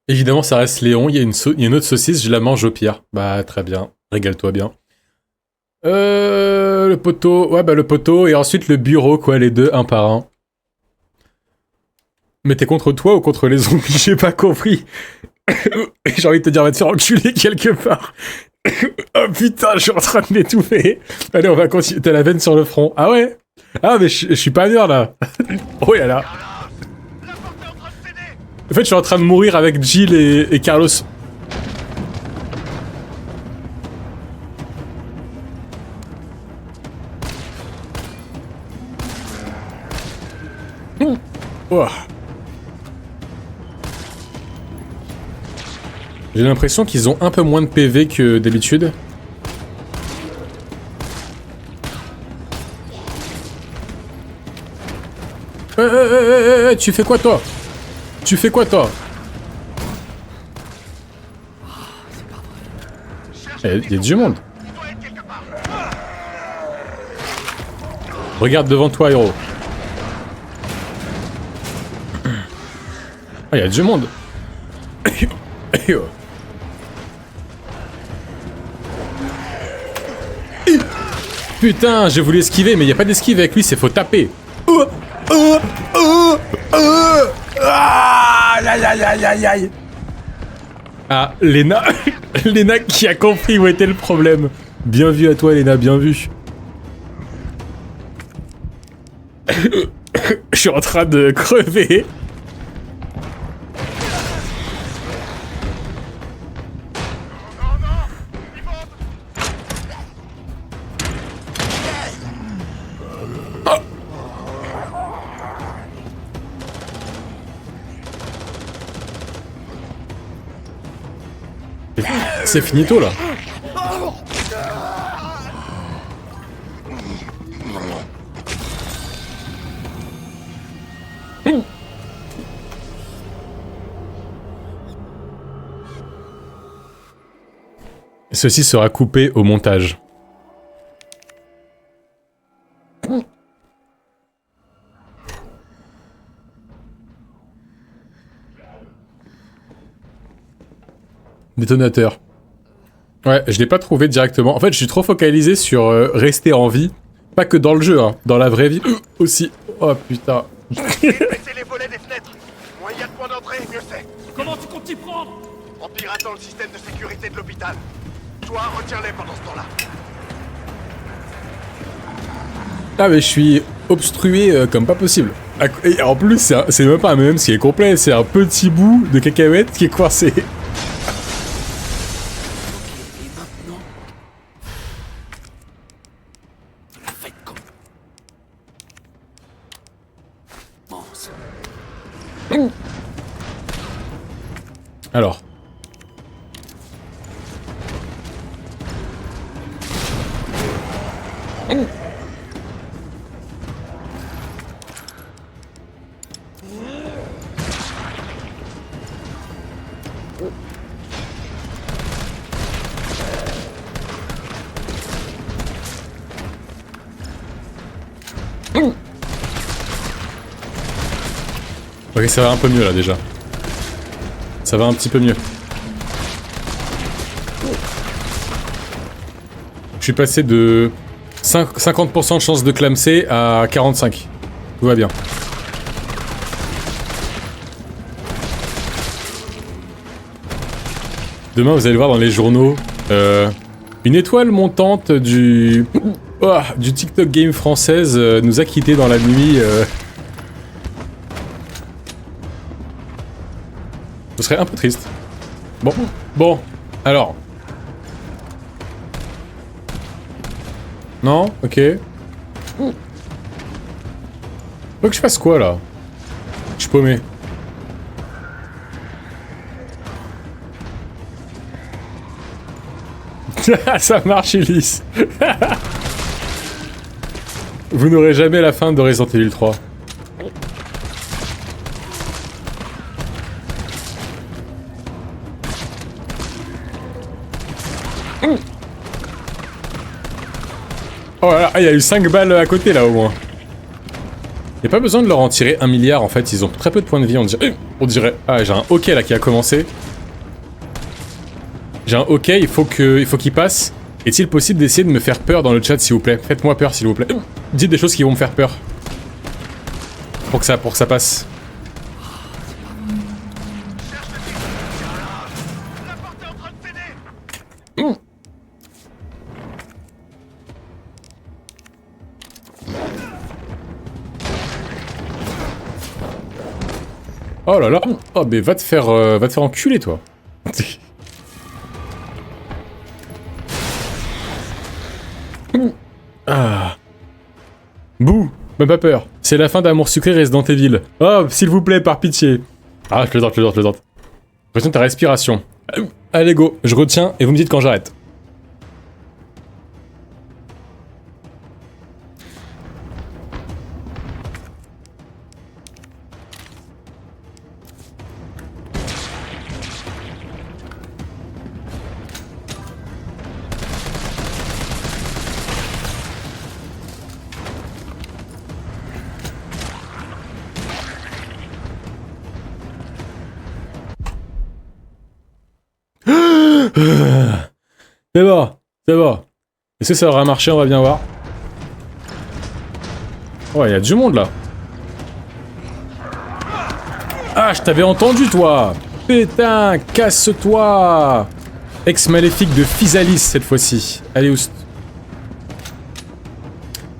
Speaker 1: Évidemment, ça reste Léon, il y a une autre saucisse, je la mange au pire. Bah, très bien, régale-toi bien. Le poteau, ouais, bah le poteau, et ensuite le bureau, quoi, les deux, un par un. Mais t'es contre toi ou contre les zombies? J'ai pas compris. J'ai envie de te dire, va te faire enculer quelque part. Oh putain, je suis en train de m'étouffer. Allez, on va continuer. T'as la veine sur le front. Ah ouais? Ah, mais je suis pas bien là. Oh là là.
Speaker 5: La porte est en train de céder.
Speaker 1: En fait, je suis en train de mourir avec Jill et Carlos. Oh. J'ai l'impression qu'ils ont un peu moins de PV que d'habitude. Tu fais quoi toi? Tu fais quoi toi? Il y a du monde.
Speaker 5: Il doit être quelque part.
Speaker 1: Regarde devant toi, héros. Ah, il y a du monde. Putain, j'ai voulu esquiver, mais il n'y a pas d'esquive avec lui, c'est faut taper. Aïe aïe aïe aïe aïe. Ah, Léna. Léna qui a compris où était le problème. Bien vu à toi, Léna, bien vu. Je suis en train de crever. C'est finito là. Ceci sera coupé au montage. Détonateur. Ouais, je l'ai pas trouvé directement. En fait, je suis trop focalisé sur rester en vie. Pas que dans le jeu, hein. Dans la vraie vie aussi. Oh putain.
Speaker 5: Baissez les volets des fenêtres. Moins il y a de points d'entrée, mieux c'est.
Speaker 2: Comment tu comptes t'y prendre?
Speaker 5: En piratant le système de sécurité de l'hôpital. Toi, retiens-les pendant ce temps-là.
Speaker 1: Ah mais je suis obstrué comme pas possible. Et en plus, c'est même pas un MM qui est complet, c'est un petit bout de cacahuète qui est coincé. Alors. Ok, ça va un peu mieux là déjà. Ça va un petit peu mieux. Je suis passé de 50% de chance de clamser à 45. Tout va bien. Demain, vous allez voir dans les journaux une étoile montante du TikTok Game française nous a quittés dans la nuit. Ce serait un peu triste. Bon, alors. Non, ok. Faut que je fasse quoi là? Je suis paumé. Ça marche, Ulysse. Vous n'aurez jamais la fin de Resident Evil 3. Oh là là, il y a eu 5 balles à côté là au moins. Il n'y a pas besoin de leur en tirer 1 milliard en fait, ils ont très peu de points de vie on dirait. Ah j'ai un hockey là qui a commencé. J'ai un hockey, il faut qu'il passe. Est-il possible d'essayer de me faire peur dans le chat s'il vous plaît? Faites-moi peur s'il vous plaît. Dites des choses qui vont me faire peur. Pour que ça passe.
Speaker 5: La porte est en train de céder.
Speaker 1: Oh là là. Oh, mais va te faire enculer, toi. Ah. Bouh, même pas peur. C'est la fin d'Amour Sucré Resident Evil. Oh, s'il vous plaît, par pitié. Ah, je plaisante. Retiens ta respiration. Allez, go. Je retiens et vous me dites quand j'arrête. C'est bon. Est-ce que ça aura marché? On va bien voir. Oh, il y a du monde là. Ah, je t'avais entendu, toi. Putain, casse-toi. Ex-maléfique de Physalis cette fois-ci. Allez, oust.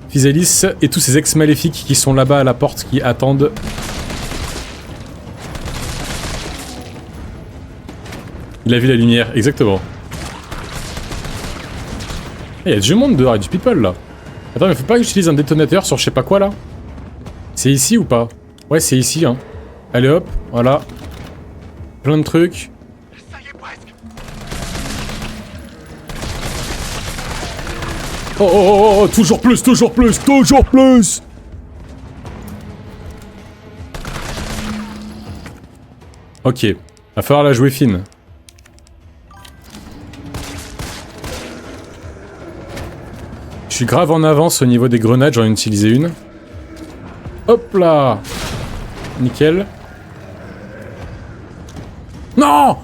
Speaker 1: Physalis et tous ces ex-maléfiques qui sont là-bas à la porte qui attendent. Il a vu la lumière, exactement. Il y a du monde dehors, il y a du people là. Attends, mais faut pas que j'utilise un détonateur sur je sais pas quoi là. C'est ici ou pas? Ouais, c'est ici, hein. Allez hop, voilà. Plein de trucs.
Speaker 5: Ça y est presque.
Speaker 1: Oh, toujours plus. Ok, va falloir la jouer fine. Je suis grave en avance au niveau des grenades, j'en ai utilisé une. Hop là. Nickel. Non.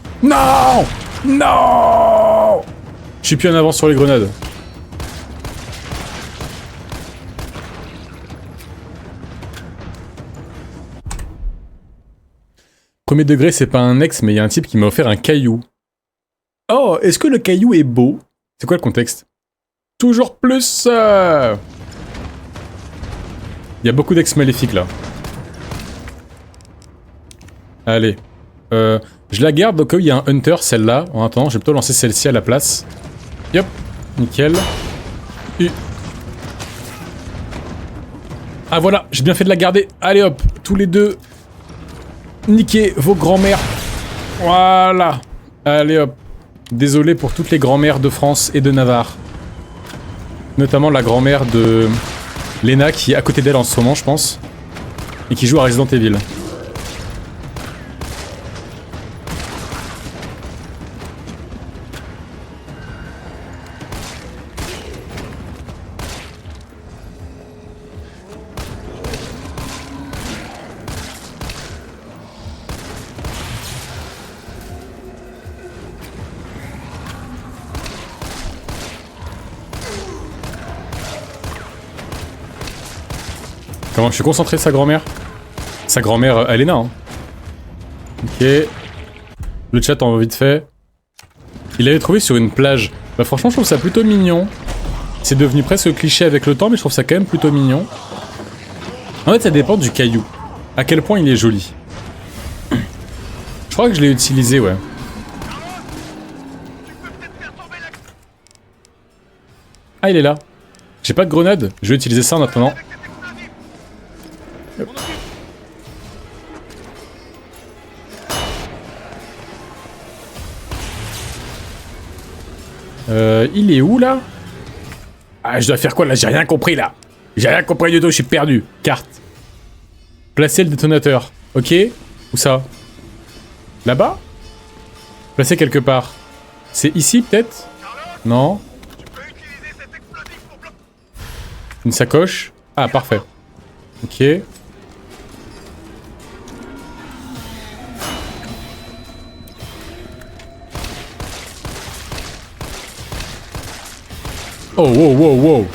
Speaker 1: Je suis plus en avance sur les grenades. Premier degré, c'est pas un ex, mais il y a un type qui m'a offert un caillou. Oh, est-ce que le caillou est beau? C'est quoi le contexte? Toujours plus. Il y a beaucoup d'ex-maléfiques là. Allez. Je la garde au cas où il y a un hunter, celle-là. En attendant, je vais plutôt lancer celle-ci à la place. Yop. Nickel. Ah voilà, j'ai bien fait de la garder. Allez hop, tous les deux. Niquez vos grands-mères. Voilà. Allez hop. Désolé pour toutes les grands-mères de France et de Navarre. Notamment la grand-mère de Lena qui est à côté d'elle en ce moment, je pense. Et qui joue à Resident Evil. Comment je suis concentré, sa grand-mère? Sa grand-mère, Elena, hein. Ok. Le chat en vite fait. Il l'avait trouvé sur une plage. Bah franchement, je trouve ça plutôt mignon. C'est devenu presque cliché avec le temps, mais je trouve ça quand même plutôt mignon. En fait, ça dépend du caillou. À quel point il est joli. Je crois que je l'ai utilisé, ouais. Ah, il est là. J'ai pas de grenade. Je vais utiliser ça en attendant. Il est où là? Ah, je dois faire quoi là? J'ai rien compris là. J'ai rien compris du tout, je suis perdu. Carte. Placer le détonateur. Ok. Où ça? Là-bas? Placer quelque part. C'est ici peut-être? Non. Une sacoche. Ah, parfait. Ok. Oh, wow.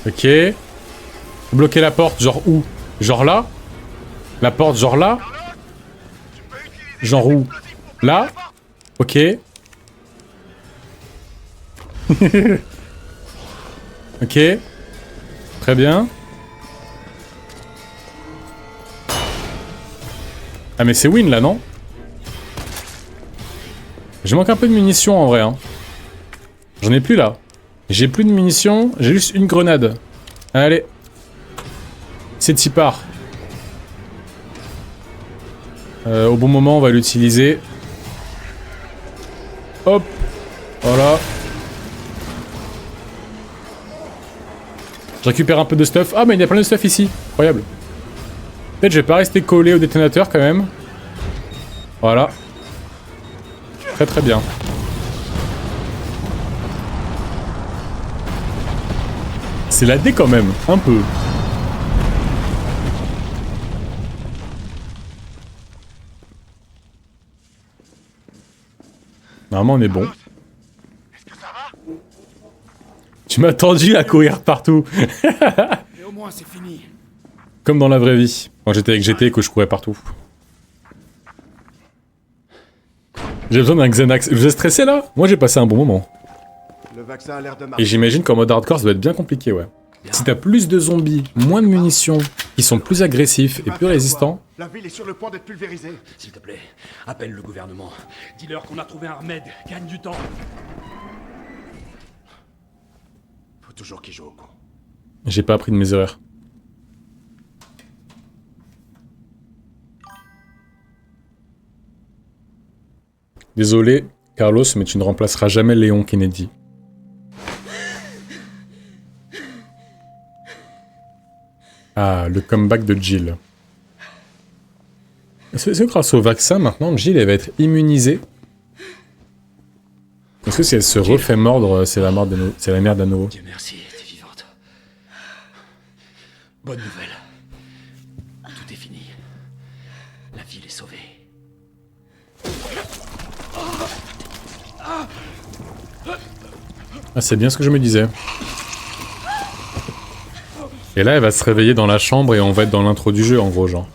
Speaker 1: Ok. Bloquer la porte, genre où? Genre là? La porte, genre là? Genre où? Là? Ok. Ok. Très bien. Ah mais c'est win là, non? Je manque un peu de munitions en vrai. Hein. J'en ai plus là. J'ai plus de munitions, j'ai juste une grenade. Allez. C'est y part. Au bon moment, on va l'utiliser. Hop. Voilà. Je récupère un peu de stuff. Ah mais il y a plein de stuff ici. Incroyable. Peut-être je vais pas rester collé au détonateur quand même. Voilà. Très très bien. C'est la D quand même, un peu. Normalement on est bon.
Speaker 5: Est-ce que ça va?
Speaker 1: Tu m'as tendu à courir partout.
Speaker 2: Et au moins, c'est fini.
Speaker 1: Comme dans la vraie vie. Quand j'étais avec GT et que je courais partout. J'ai besoin d'un Xanax. Je vous ai stressé là? Moi j'ai passé un bon moment.
Speaker 5: Le vaccin a l'air de
Speaker 1: Et
Speaker 5: marcher.
Speaker 1: j'imagine qu'en mode hardcore ça doit être bien compliqué, ouais. Si t'as plus de zombies, moins de munitions, qui sont plus agressifs et plus résistants...
Speaker 5: La ville est sur le point d'être pulvérisée.
Speaker 2: S'il te plaît, appelle le gouvernement. Dis-leur qu'on a trouvé un remède. Gagne du temps.
Speaker 5: Faut toujours qu'ils jouent au con.
Speaker 1: J'ai pas appris de mes erreurs. Désolé, Carlos, mais tu ne remplaceras jamais Léon Kennedy. Ah, le comeback de Jill. Est-ce que grâce au vaccin, maintenant, Jill, elle va être immunisée? Est-ce que si elle se refait mordre, c'est la merde à nouveau?
Speaker 2: Dieu merci, t'es vivante. Bonne nouvelle. Tout est fini. La ville est sauvée.
Speaker 1: Ah, c'est bien ce que je me disais. Et là, elle va se réveiller dans la chambre et on va être dans l'intro du jeu, en gros, genre.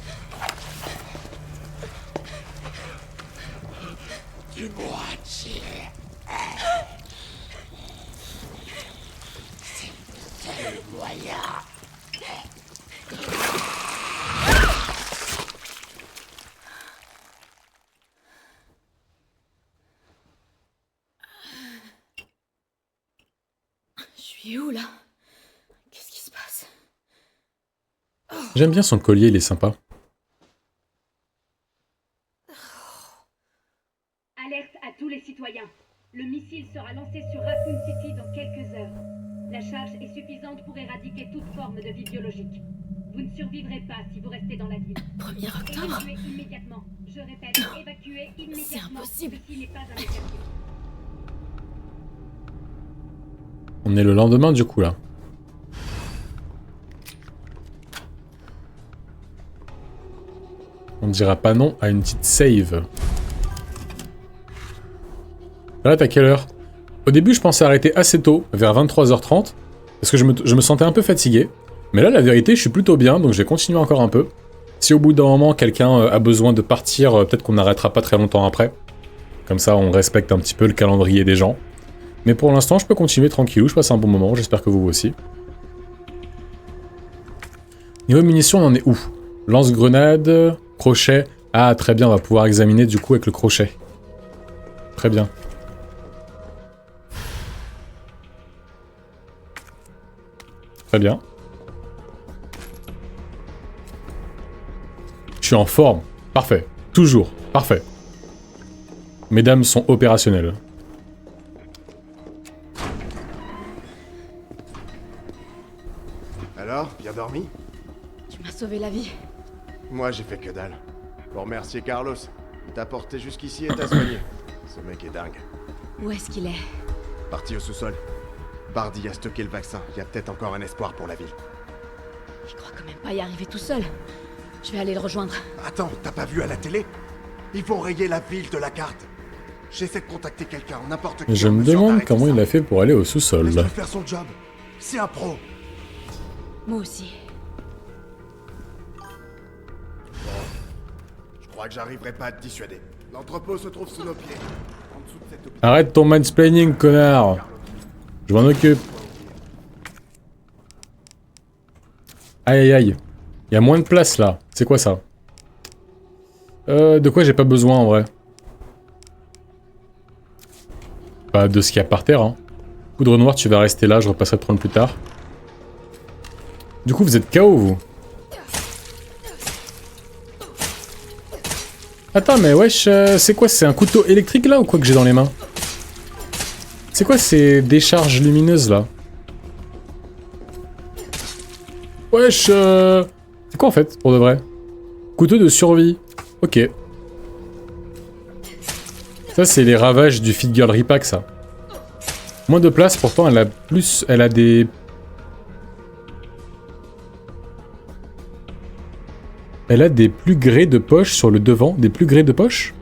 Speaker 6: Je suis où là? Qu'est-ce qui se passe?
Speaker 1: J'aime bien son collier, il est sympa.
Speaker 3: Alerte à tous les citoyens. Le missile sera lancé sur Raccoon City dans quelques heures. La charge est suffisante pour éradiquer toute forme de vie biologique. Vous ne survivrez pas si vous restez dans la ville.
Speaker 6: 1er octobre?
Speaker 3: Évacuez immédiatement. Je répète, évacuez immédiatement.
Speaker 6: C'est impossible.
Speaker 3: Ceci n'est pas un exercice.
Speaker 1: On est le lendemain, du coup, là. On dira pas non à une petite save. Là, t'as quelle heure? Au début, je pensais arrêter assez tôt, vers 23h30, parce que je me sentais un peu fatigué. Mais là, la vérité, je suis plutôt bien, donc je vais continuer encore un peu. Si au bout d'un moment, quelqu'un a besoin de partir, peut-être qu'on n'arrêtera pas très longtemps après. Comme ça, on respecte un petit peu le calendrier des gens. Mais pour l'instant, je peux continuer tranquillou, je passe un bon moment, j'espère que vous aussi. Niveau munitions, on en est où? Lance-grenade, crochet. Ah, très bien, on va pouvoir examiner du coup avec le crochet. Très bien. Très bien. Je suis en forme. Parfait. Toujours. Parfait. Mesdames sont opérationnelles.
Speaker 5: Alors, bien dormi?
Speaker 6: Tu m'as sauvé la vie.
Speaker 5: Moi, j'ai fait que dalle. Faut remercier Carlos. Il t'a porté jusqu'ici et t'a soigné. Ce mec est dingue.
Speaker 6: Où est-ce qu'il est?
Speaker 5: Parti au sous-sol. Bardi a stocké le vaccin. Il y a peut-être encore un espoir pour la ville.
Speaker 6: Il croit quand même pas y arriver tout seul. Je vais aller le rejoindre.
Speaker 5: Attends, t'as pas vu à la télé? Ils vont rayer la ville de la carte. J'essaie de contacter quelqu'un, n'importe qui.
Speaker 1: Je me demande comment il a fait pour aller au sous-sol.
Speaker 5: Laisse-le faire son job. C'est un pro.
Speaker 6: Moi aussi.
Speaker 5: crois que j'arriverai pas à te dissuader. L'entrepôt se trouve sous nos pieds. En dessous de cet hôpital.
Speaker 1: Arrête ton mansplaining, connard. Je m'en occupe. Aïe aïe aïe. Il y a moins de place là. C'est quoi ça? De quoi j'ai pas besoin en vrai? Pas de ce qu'il y a par terre, hein. Poudre noire, tu vas rester là, je repasserai te prendre plus tard. Du coup, vous êtes KO, vous. Attends, mais wesh, c'est quoi? C'est un couteau électrique là ou quoi que j'ai dans les mains? C'est quoi ces décharges lumineuses là? Wesh, c'est quoi en fait, pour de vrai? Couteau de survie. Ok. Ça, c'est les ravages du Fit Girl Repack, ça. Moins de place, pourtant, elle a plus... Elle a des... Elle a des plus grés de poche sur le devant. Des plus grés de poche?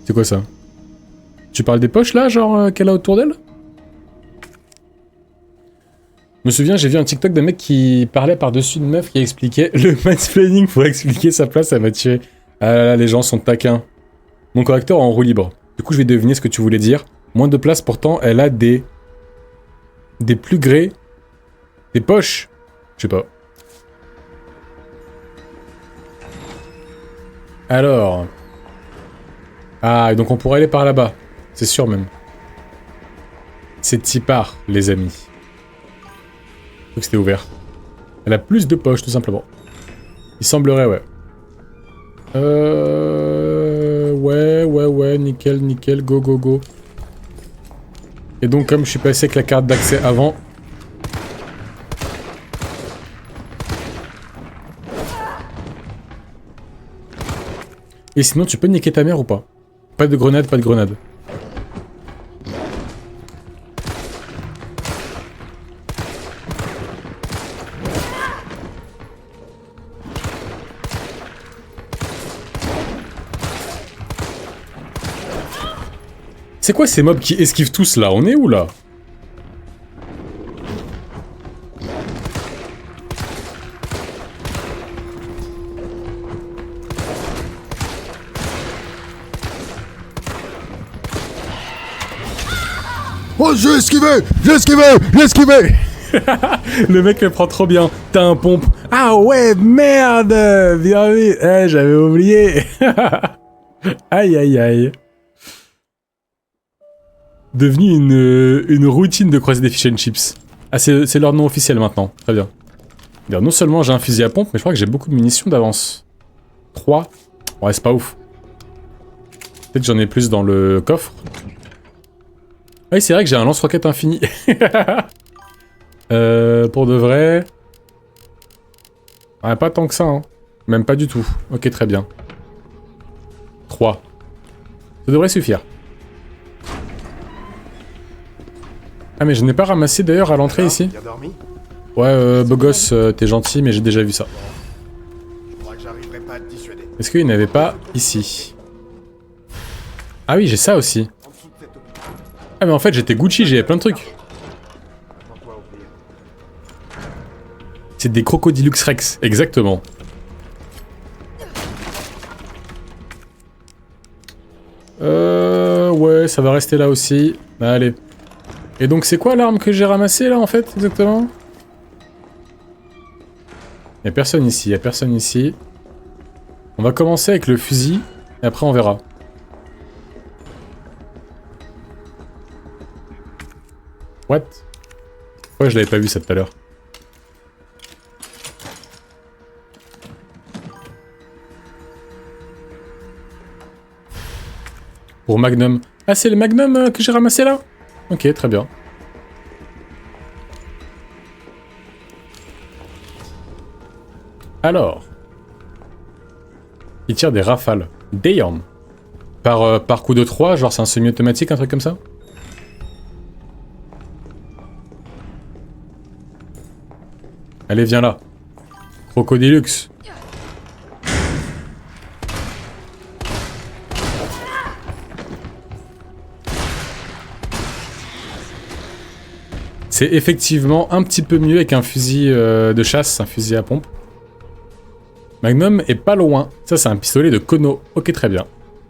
Speaker 1: C'est quoi ça? Tu parles des poches, là, genre, qu'elle a autour d'elle? Je me souviens, j'ai vu un TikTok d'un mec qui parlait par-dessus une meuf qui expliquait... Le mansplaining pour expliquer sa place, ça m'a tué. Ah là là, les gens sont taquins. Mon correcteur est en roue libre. Du coup, je vais deviner ce que tu voulais dire. Moins de place, pourtant, elle a des... Des plus grés... Des poches. Je sais pas. Alors... Ah, donc on pourrait aller par là-bas. C'est sûr même. C'est Tipar, les amis. Je crois que c'était ouvert. Elle a plus de poches, tout simplement. Il semblerait, ouais. Ouais, nickel, nickel, go, go, go. Et donc, comme je suis passé avec la carte d'accès avant... Et sinon, tu peux niquer ta mère ou pas? Pas de grenade, pas de grenade. C'est quoi ces mobs qui esquivent tous là? On est où là?
Speaker 5: Oh, j'ai esquivé! J'ai esquivé! J'ai esquivé!
Speaker 1: Le mec le prend trop bien. T'as un pompe. Ah ouais, merde! Bien vu. Eh, j'avais oublié. Aïe, aïe, aïe. Devenu une routine de croiser des fish and chips. Ah, c'est leur nom officiel maintenant. Très bien. Bien. Non seulement j'ai un fusil à pompe, mais je crois que j'ai beaucoup de munitions d'avance. 3. Ouais, c'est pas ouf. Peut-être j'en ai plus dans le coffre. Oui, c'est vrai que j'ai un lance-roquette infini. Pour de vrai... Ah, pas tant que ça, hein. Même pas du tout. Ok, très bien. 3. Ça devrait suffire. Ah, mais je n'ai pas ramassé d'ailleurs à l'entrée ici.
Speaker 5: Bien dormi?
Speaker 1: Ouais, beau gosse, t'es gentil, mais j'ai déjà vu ça.
Speaker 5: Je crois que j'arriverai pas à te dissuader.
Speaker 1: Est-ce qu'il n'y en avait pas ici? Ah oui, j'ai ça aussi.
Speaker 5: En dessous de cet hôpital.
Speaker 1: Ah, mais en fait, j'étais Gucci, j'avais plein de trucs.
Speaker 5: Attends-toi au pire.
Speaker 1: C'est des Crocodilux Rex, exactement. Ouais, ça va rester là aussi. Allez. Et donc, c'est quoi l'arme que j'ai ramassée là en fait, exactement? Y'a personne ici, y'a personne ici. On va commencer avec le fusil, et après on verra. What? Ouais, je l'avais pas vu ça tout à l'heure. Pour Magnum. Ah, c'est le Magnum que j'ai ramassé là? Ok, très bien. Alors. Il tire des rafales. Damn. Par coup de 3, genre c'est un semi-automatique, un truc comme ça? Allez, viens là. Crocodilux. C'est effectivement un petit peu mieux avec un fusil de chasse, un fusil à pompe. Magnum est pas loin. Ça, c'est un pistolet de Kono. Ok, très bien.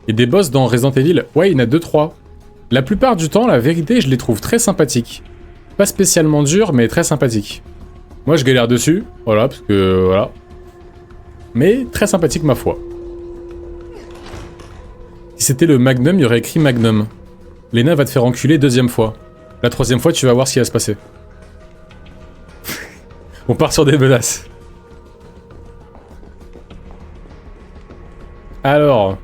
Speaker 1: Et des boss dans Resident Evil. Ouais, il y en a 2-3. La plupart du temps, la vérité, je les trouve très sympathiques. Pas spécialement durs, mais très sympathiques. Moi, je galère dessus. Voilà, parce que... Voilà. Mais très sympathique, ma foi. Si c'était le Magnum, il y aurait écrit Magnum. Lena va te faire enculer 2e fois. La 3e fois, tu vas voir ce qui va se passer. On part sur des menaces. Alors...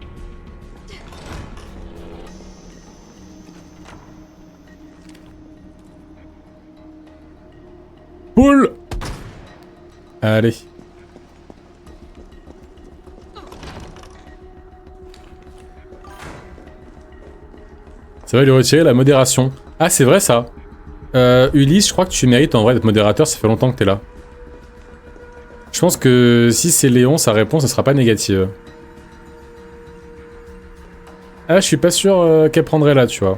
Speaker 1: Poule. Allez. Ça va lui retirer la modération. Ah, c'est vrai ça. Ulysse, je crois que tu mérites en vrai d'être modérateur, ça fait longtemps que t'es là. Je pense que si c'est Léon, sa réponse ne sera pas négative. Ah, je suis pas sûr qu'elle prendrait là, tu vois.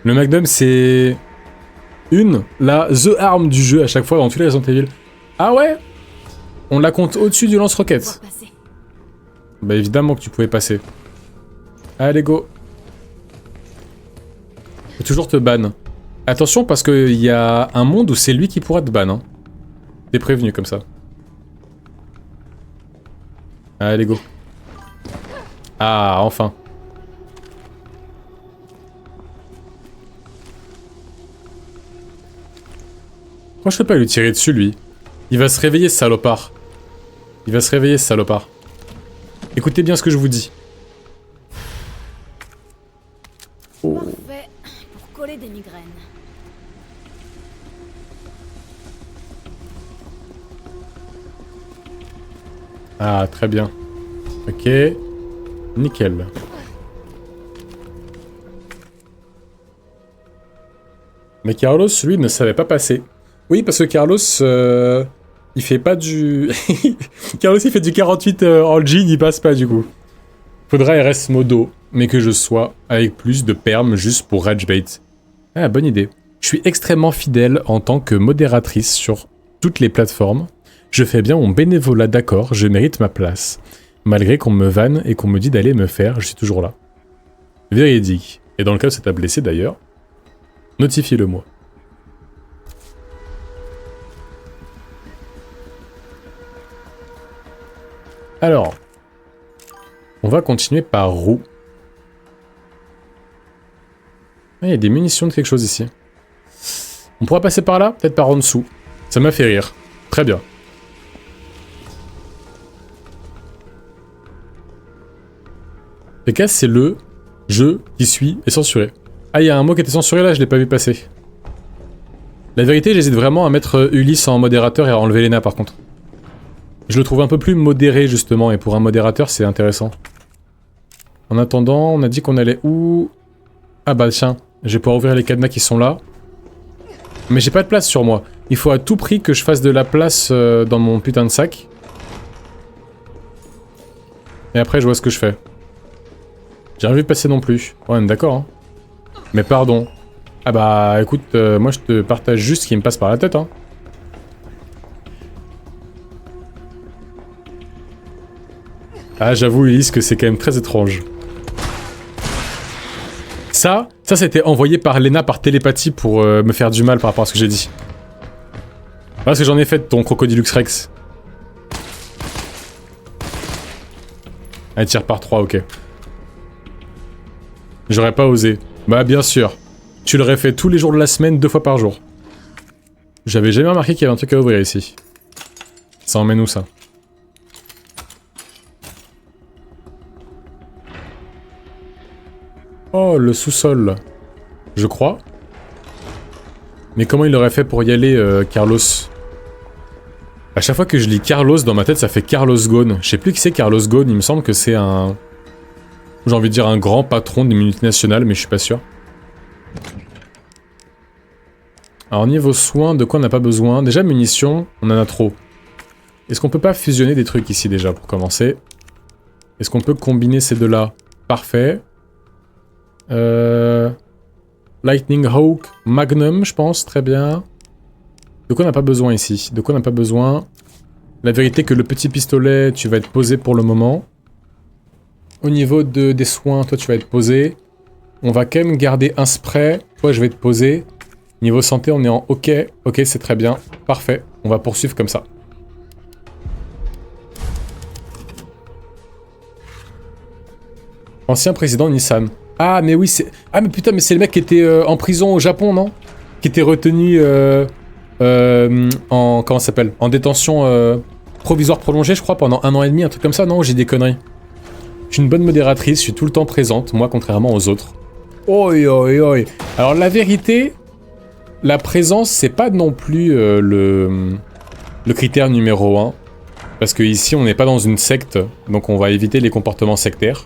Speaker 1: Le Magnum, c'est... the arme du jeu à chaque fois dans tous les Resident Evil. Ah ouais? On la compte au-dessus du lance-roquette. Bah évidemment que tu pouvais passer. Allez, go. Faut toujours te ban. Attention parce qu'il y a un monde où c'est lui qui pourra te ban. Hein. T'es prévenu comme ça. Allez, go. Ah, enfin. Pourquoi je peux pas lui tirer dessus, lui? Il va se réveiller, ce salopard. Il va se réveiller, ce salopard. Écoutez bien ce que je vous dis. Oh.
Speaker 7: Parfait pour coller des migraines.
Speaker 1: Ah, très bien. Ok. Nickel. Mais Carlos, lui, ne savait pas passer. Oui, parce que Carlos, il fait pas du... Carlos, il fait du 48 en jean, il passe pas, du coup. Faudra RS modo, mais que je sois avec plus de perm juste pour ragebait. Ah, bonne idée. Je suis extrêmement fidèle en tant que modératrice sur toutes les plateformes. Je fais bien mon bénévolat, d'accord, je mérite ma place. Malgré qu'on me vanne et qu'on me dit d'aller me faire, je suis toujours là. Véridique. Et dans le cas où ça t'a blessé d'ailleurs, notifie-le-moi. Alors, on va continuer par roue. Ah, il y a des munitions de quelque chose ici. On pourra passer par là, peut-être par en dessous. Ça m'a fait rire. Très bien. PK, c'est le jeu qui suit est censuré. Ah, il y a un mot qui était censuré là, je l'ai pas vu passer. La vérité, j'hésite vraiment à mettre Ulysse en modérateur et à enlever Lena par contre. Je le trouve un peu plus modéré justement, et pour un modérateur, c'est intéressant. En attendant, on a dit qu'on allait où? Ah bah tiens, je vais pouvoir ouvrir les cadenas qui sont là. Mais j'ai pas de place sur moi. Il faut à tout prix que je fasse de la place dans mon putain de sac. Et après, je vois ce que je fais. J'ai rien vu passer non plus. Ouais, on est d'accord, hein. Mais pardon. Ah bah écoute, moi je te partage juste ce qui me passe par la tête, hein. Ah, j'avoue, Ulysse, que c'est quand même très étrange. Ça c'était envoyé par Lena par télépathie pour me faire du mal par rapport à ce que j'ai dit. Voilà ce que j'en ai fait de ton Crocodilux Rex. Elle tire par 3, ok. J'aurais pas osé. Bah bien sûr. Tu l'aurais fait tous les jours de la semaine, 2 fois par jour. J'avais jamais remarqué qu'il y avait un truc à ouvrir ici. Ça emmène où ça? Oh, le sous-sol. Je crois. Mais comment il aurait fait pour y aller, Carlos? À chaque fois que je lis Carlos, dans ma tête, ça fait Carlos Ghosn. Je sais plus qui c'est Carlos Ghosn, il me semble que c'est un... J'ai envie de dire un grand patron d'une multinationale, mais je suis pas sûr. Alors niveau soins, de quoi on n'a pas besoin? Déjà munitions, on en a trop. Est-ce qu'on peut pas fusionner des trucs ici déjà, pour commencer? Est-ce qu'on peut combiner ces deux-là? Parfait. Lightning Hawk, Magnum, je pense, très bien. De quoi on n'a pas besoin ici? De quoi on n'a pas besoin? La vérité que le petit pistolet, tu vas être posé pour le moment. Au niveau des soins, toi tu vas être posé. On va quand même garder un spray. Toi je vais te poser. Niveau santé, on est en OK. OK, c'est très bien. Parfait. On va poursuivre comme ça. Ancien président Nissan. Ah, mais oui, c'est... Ah, mais putain, mais c'est le mec qui était en prison au Japon, non? Qui était retenu en... Comment ça s'appelle? En détention provisoire prolongée, je crois, pendant 1 an et demi, un truc comme ça, non? J'ai des conneries. Je suis une bonne modératrice, je suis tout le temps présente, moi, contrairement aux autres. Oi, oi, oi. Alors, la vérité... La présence, c'est pas non plus le critère numéro 1. Parce que ici, on n'est pas dans une secte, donc on va éviter les comportements sectaires.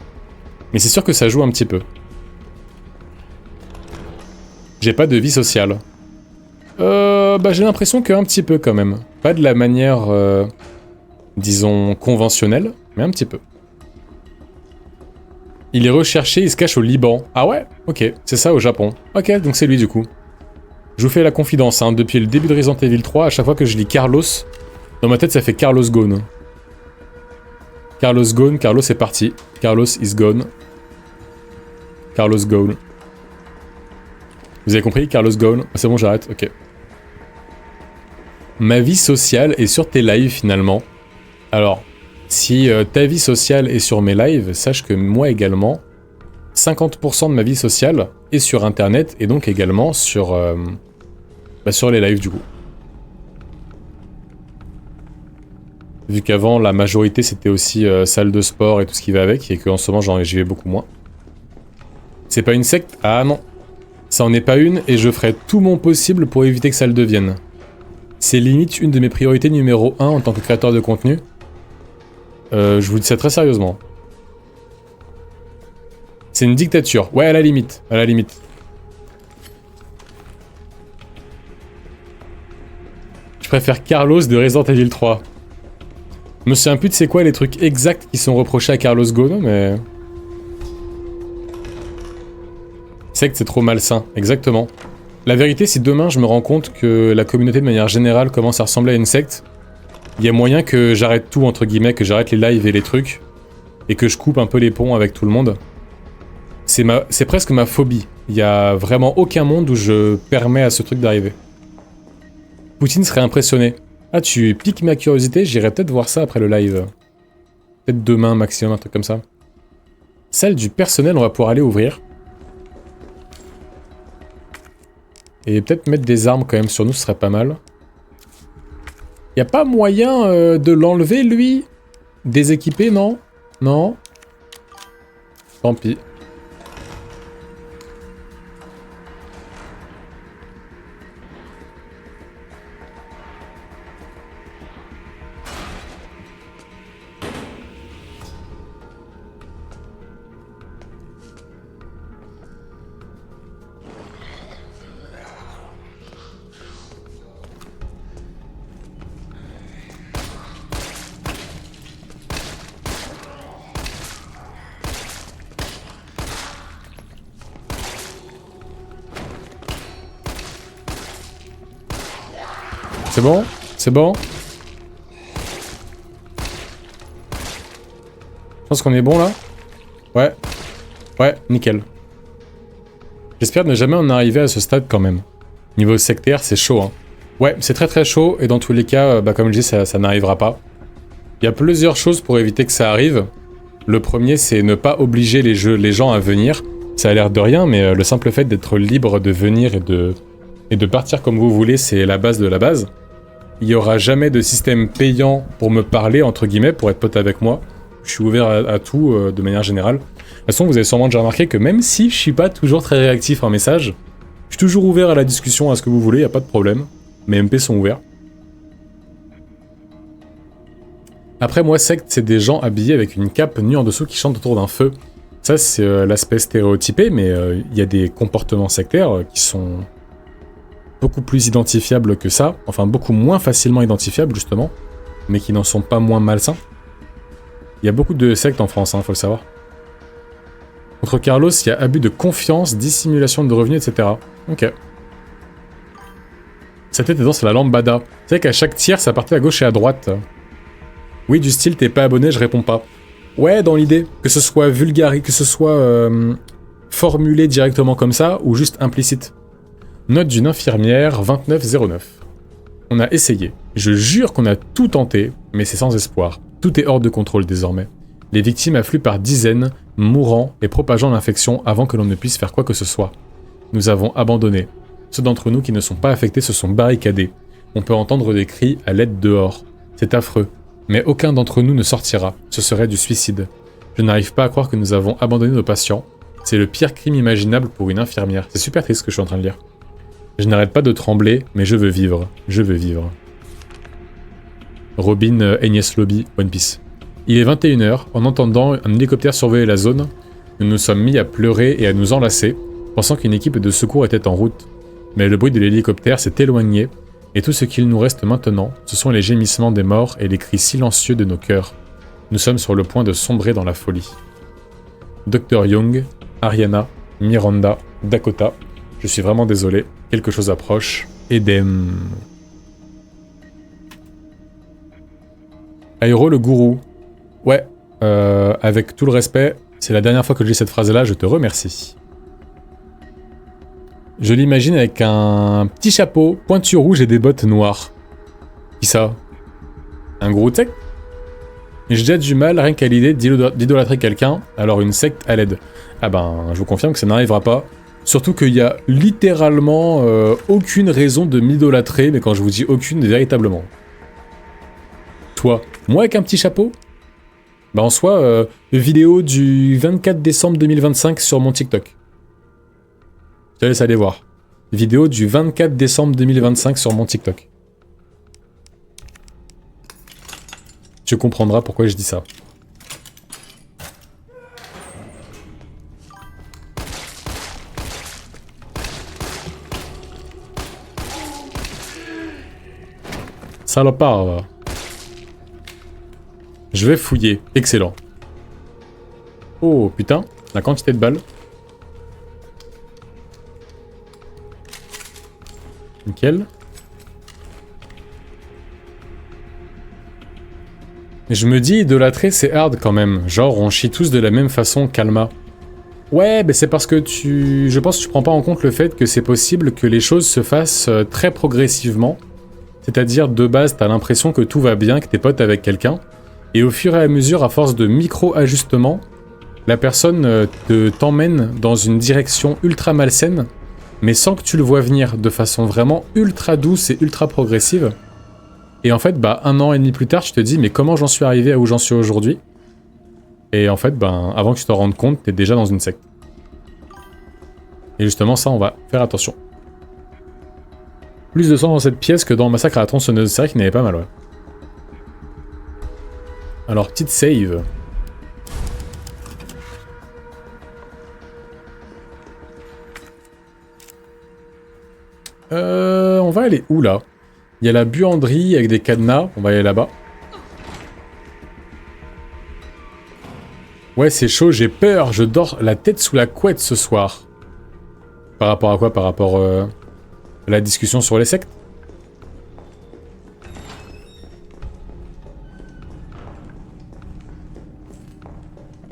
Speaker 1: Mais c'est sûr que ça joue un petit peu. J'ai pas de vie sociale. Bah j'ai l'impression qu'un petit peu quand même. Pas de la manière, disons, conventionnelle, mais un petit peu. Il est recherché, il se cache au Liban. Ah ouais? Ok, c'est ça au Japon. Ok, donc c'est lui du coup. Je vous fais la confidence, hein, depuis le début de Resident Evil 3, à chaque fois que je lis Carlos, dans ma tête ça fait Carlos Gone. Carlos Gone, Carlos est parti. Carlos is gone. Carlos gone. Vous avez compris? Carlos gone. Ah, c'est bon, j'arrête, ok. Ma vie sociale est sur tes lives finalement. Alors, si ta vie sociale est sur mes lives, sache que moi également, 50% de ma vie sociale est sur internet et donc également sur les lives du coup. Vu qu'avant la majorité c'était aussi salle de sport et tout ce qui va avec et qu'en ce moment j'y vais beaucoup moins. C'est pas une secte? Ah non. Ça en est pas une et je ferai tout mon possible pour éviter que ça le devienne. C'est limite une de mes priorités numéro 1 en tant que créateur de contenu. Je vous dis ça très sérieusement. C'est une dictature. Ouais, à la limite. À la limite. Je préfère Carlos de Resident Evil 3. Je me souviens plus de c'est quoi les trucs exacts qui sont reprochés à Carlos Ghosn, mais... Secte, c'est trop malsain. Exactement. La vérité, si demain je me rends compte que la communauté de manière générale commence à ressembler à une secte, il y a moyen que j'arrête tout, entre guillemets, que j'arrête les lives et les trucs, et que je coupe un peu les ponts avec tout le monde. C'est presque ma phobie. Il y a vraiment aucun monde où je permets à ce truc d'arriver. Poutine serait impressionné. Ah, tu piques ma curiosité, j'irai peut-être voir ça après le live. Peut-être demain maximum, un truc comme ça. Salle du personnel, on va pouvoir aller ouvrir. Et peut-être mettre des armes quand même sur nous, ce serait pas mal. Y a pas moyen de l'enlever, lui? Déséquiper, non? Non? Tant pis. C'est bon? C'est bon? Je pense qu'on est bon là? Ouais. Ouais, nickel. J'espère ne jamais en arriver à ce stade quand même. Niveau sectaire, c'est chaud, hein. Ouais, c'est très très chaud, et dans tous les cas, comme je dis, ça n'arrivera pas. Il y a plusieurs choses pour éviter que ça arrive. Le premier, c'est ne pas obliger les gens à venir. Ça a l'air de rien, mais le simple fait d'être libre de venir et de partir comme vous voulez, c'est la base de la base. Il n'y aura jamais de système payant pour me parler, entre guillemets, pour être pote avec moi. Je suis ouvert à tout, de manière générale. De toute façon, vous avez sûrement déjà remarqué que même si je suis pas toujours très réactif en message, je suis toujours ouvert à la discussion, à ce que vous voulez, y a pas de problème. Mes MP sont ouverts. Après, moi, secte, c'est des gens habillés avec une cape nue en dessous qui chantent autour d'un feu. Ça, c'est l'aspect stéréotypé, mais il y a des comportements sectaires qui sont beaucoup plus identifiables que ça. Enfin, beaucoup moins facilement identifiables, justement, mais qui n'en sont pas moins malsains. Il y a beaucoup de sectes en France, hein, faut le savoir. Contre Carlos, il y a abus de confiance, dissimulation de revenus, etc. Ok. Sa tête est dans la lambada. Vous savez qu'à chaque tir, ça partait à gauche et à droite. Oui, du style, t'es pas abonné, je réponds pas. Ouais, dans l'idée, que ce soit vulgaire, que ce soit formulé directement comme ça, ou juste implicite. Note d'une infirmière 2909. On a essayé. Je jure qu'on a tout tenté, mais c'est sans espoir. Tout est hors de contrôle désormais. Les victimes affluent par dizaines, mourant et propageant l'infection avant que l'on ne puisse faire quoi que ce soit. Nous avons abandonné. Ceux d'entre nous qui ne sont pas affectés se sont barricadés. On peut entendre des cris à l'aide dehors. C'est affreux. Mais aucun d'entre nous ne sortira. Ce serait du suicide. Je n'arrive pas à croire que nous avons abandonné nos patients. C'est le pire crime imaginable pour une infirmière. C'est super triste ce que je suis en train de lire. Je n'arrête pas de trembler, mais je veux vivre. Je veux vivre. Robin Agnès Lobby, One Piece. Il est 21h. En entendant un hélicoptère surveiller la zone, nous nous sommes mis à pleurer et à nous enlacer, pensant qu'une équipe de secours était en route. Mais le bruit de l'hélicoptère s'est éloigné, et tout ce qu'il nous reste maintenant, ce sont les gémissements des morts et les cris silencieux de nos cœurs. Nous sommes sur le point de sombrer dans la folie. Dr Young, Ariana, Miranda, Dakota, je suis vraiment désolé, quelque chose approche. Edem. Aero le gourou. Ouais, avec tout le respect, c'est la dernière fois que je lis cette phrase-là, je te remercie. Je l'imagine avec un petit chapeau, pointure rouge et des bottes noires. Qui ça? Un gros tech? J'ai déjà du mal, rien qu'à l'idée d'idolâtrer quelqu'un, alors une secte à l'aide. Ah ben, je vous confirme que ça n'arrivera pas. Surtout qu'il y a littéralement aucune raison de m'idolâtrer, mais quand je vous dis aucune, véritablement. Toi, moi avec un petit chapeau? Bah en soi, vidéo du 24 décembre 2025 sur mon TikTok. Je te laisse aller voir. Vidéo du 24 décembre 2025 sur mon TikTok. Tu comprendras pourquoi je dis ça. Salopard, va. Je vais fouiller. Excellent. Oh, putain. La quantité de balles. Nickel. Mais je me dis, idolâtrer, c'est hard quand même. Genre, on chie tous de la même façon, Calma. Ouais, mais c'est parce que je pense que tu prends pas en compte le fait que c'est possible que les choses se fassent très progressivement. C'est-à-dire, de base, t'as l'impression que tout va bien, que t'es pote avec quelqu'un. Et au fur et à mesure, à force de micro-ajustements, la personne t'emmène dans une direction ultra malsaine, mais sans que tu le vois venir, de façon vraiment ultra douce et ultra progressive. Et en fait, bah, 1 an et demi plus tard, tu te dis, mais comment j'en suis arrivé à où j'en suis aujourd'hui? Et en fait, ben, avant que tu t'en rendes compte, t'es déjà dans une secte. Et justement, ça, on va faire attention. Plus de sang dans cette pièce que dans Massacre à la tronçonneuse. C'est vrai qu'il n'y avait pas mal, ouais. Alors, petite save. On va aller où, là? Il y a la buanderie avec des cadenas. On va aller là-bas. Ouais, c'est chaud, j'ai peur. Je dors la tête sous la couette ce soir. Par rapport à quoi? Par rapport à la discussion sur les sectes?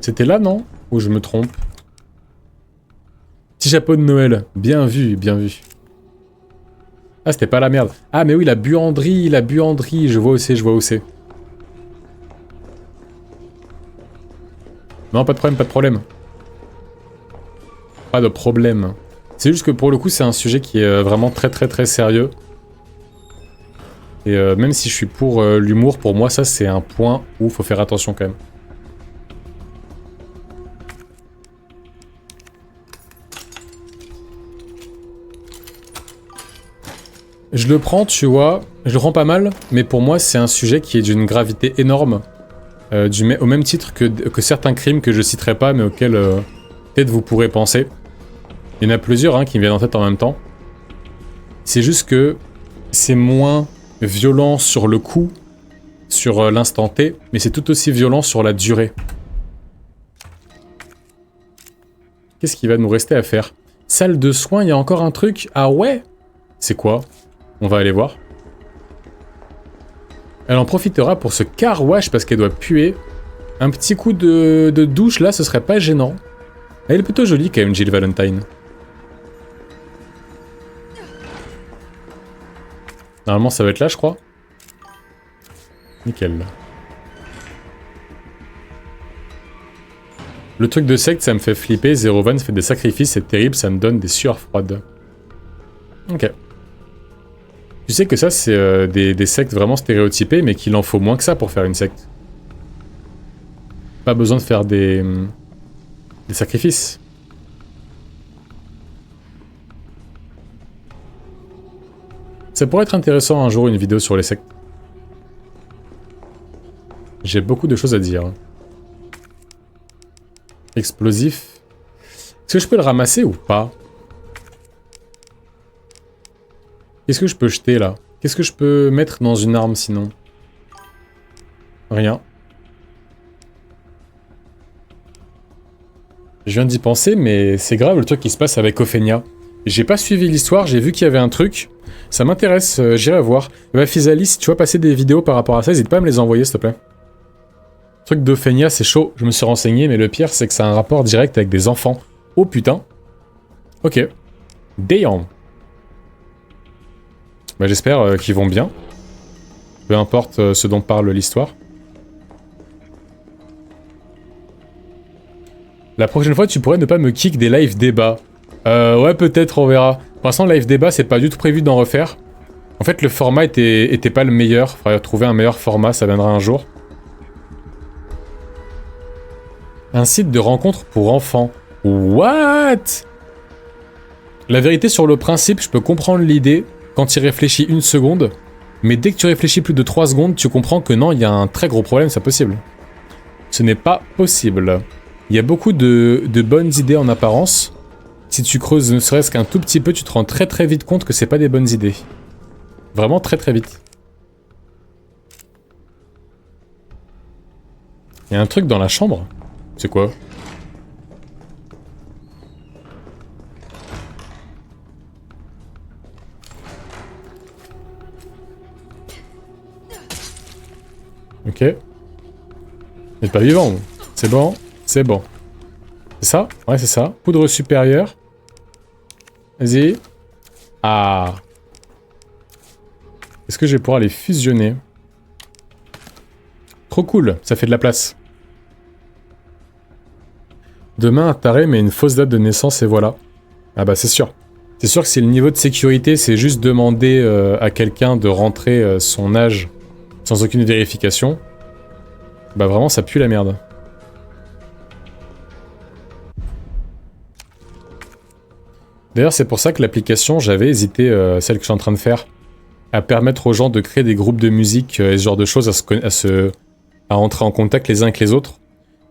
Speaker 1: C'était là, non? Ou je me trompe? Petit chapeau de Noël. Bien vu, bien vu. Ah, c'était pas la merde. Ah, mais oui, la buanderie, je vois où c'est, je vois où c'est. Non, pas de problème, pas de problème. Pas de problème. C'est juste que pour le coup, c'est un sujet qui est vraiment très très très sérieux. Et même si je suis pour l'humour, pour moi, ça c'est un point où il faut faire attention quand même. Je le prends, tu vois, je le prends pas mal, mais pour moi, c'est un sujet qui est d'une gravité énorme. Au même titre que certains crimes que je citerai pas, mais auxquels peut-être vous pourrez penser. Il y en a plusieurs qui me viennent en tête en même temps. C'est juste que c'est moins violent sur le coup, sur l'instant T, mais c'est tout aussi violent sur la durée. Qu'est-ce qu'il va nous rester à faire? Salle de soins, il y a encore un truc? Ah ouais? C'est quoi? On va aller voir. Elle en profitera pour se car-wash parce qu'elle doit puer. Un petit coup de douche là, ce serait pas gênant. Elle est plutôt jolie quand même, Jill Valentine. Normalement ça va être là je crois. Nickel. Le truc de secte ça me fait flipper, Zero Van fait des sacrifices, c'est terrible, ça me donne des sueurs froides. Ok. Tu sais que ça c'est des sectes vraiment stéréotypées mais qu'il en faut moins que ça pour faire une secte. Pas besoin de faire des sacrifices. Ça pourrait être intéressant un jour une vidéo sur les sectes. J'ai beaucoup de choses à dire. Explosif. Est-ce que je peux le ramasser ou pas? Qu'est-ce que je peux jeter là? Qu'est-ce que je peux mettre dans une arme sinon? Rien. Je viens d'y penser, mais c'est grave le truc qui se passe avec Ophenia. J'ai pas suivi l'histoire, j'ai vu qu'il y avait un truc. Ça m'intéresse, j'irai voir. Bah Fizali, si tu vois passer des vidéos par rapport à ça, n'hésite pas à me les envoyer s'il te plaît. Le truc d'Ophenia, c'est chaud, je me suis renseigné, mais le pire c'est que ça a un rapport direct avec des enfants. Oh putain. Ok. Damn. Bah j'espère qu'ils vont bien. Peu importe ce dont parle l'histoire. La prochaine fois, tu pourrais ne pas me kick des live débats. Ouais, peut-être, on verra. Pour l'instant, live débat, c'est pas du tout prévu d'en refaire. En fait, le format était pas le meilleur. Faudrait trouver un meilleur format, ça viendra un jour. Un site de rencontre pour enfants. What? La vérité, sur le principe, je peux comprendre l'idée quand tu y réfléchis une seconde. Mais dès que tu réfléchis plus de 3 secondes, tu comprends que non, il y a un très gros problème, c'est possible. Ce n'est pas possible. Il y a beaucoup de bonnes idées en apparence. Si tu creuses ne serait-ce qu'un tout petit peu, tu te rends très très vite compte que c'est pas des bonnes idées. Vraiment très très vite. Il y a un truc dans la chambre. C'est quoi? Ok. Vous n'êtes pas vivant, vous. C'est bon. C'est bon. C'est ça? Ouais, c'est ça. Poudre supérieure. Vas-y. Ah. Est-ce que je vais pouvoir les fusionner? Trop cool. Ça fait de la place. Demain, un taré met une fausse date de naissance et voilà. Ah bah c'est sûr. C'est sûr que si le niveau de sécurité, c'est juste demander à quelqu'un de rentrer son âge sans aucune vérification, bah vraiment ça pue la merde. D'ailleurs, c'est pour ça que l'application, j'avais hésité, celle que je suis en train de faire, à permettre aux gens de créer des groupes de musique et ce genre de choses, à entrer en contact les uns avec les autres.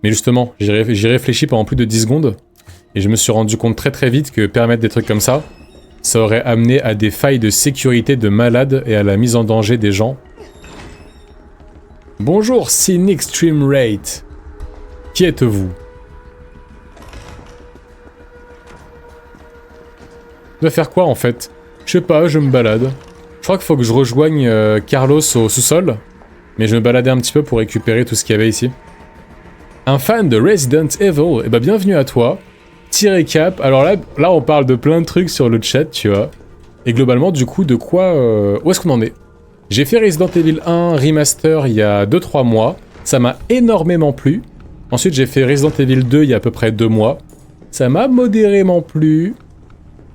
Speaker 1: Mais justement, j'y réfléchis pendant plus de 10 secondes, et je me suis rendu compte très très vite que permettre des trucs comme ça, ça aurait amené à des failles de sécurité de malades et à la mise en danger des gens. Bonjour, Cynic Stream Rate. Qui êtes-vous? Je dois faire quoi en fait? Je sais pas, je me balade. Je crois qu'il faut que je rejoigne Carlos au sous-sol. Mais je me baladais un petit peu pour récupérer tout ce qu'il y avait ici. Un fan de Resident Evil, eh ben bienvenue à toi. Petit récap, alors là on parle de plein de trucs sur le chat, tu vois. Et globalement du coup de quoi... où est-ce qu'on en est? J'ai fait Resident Evil 1 Remaster il y a 2-3 mois. Ça m'a énormément plu. Ensuite j'ai fait Resident Evil 2 il y a à peu près 2 mois. Ça m'a modérément plu.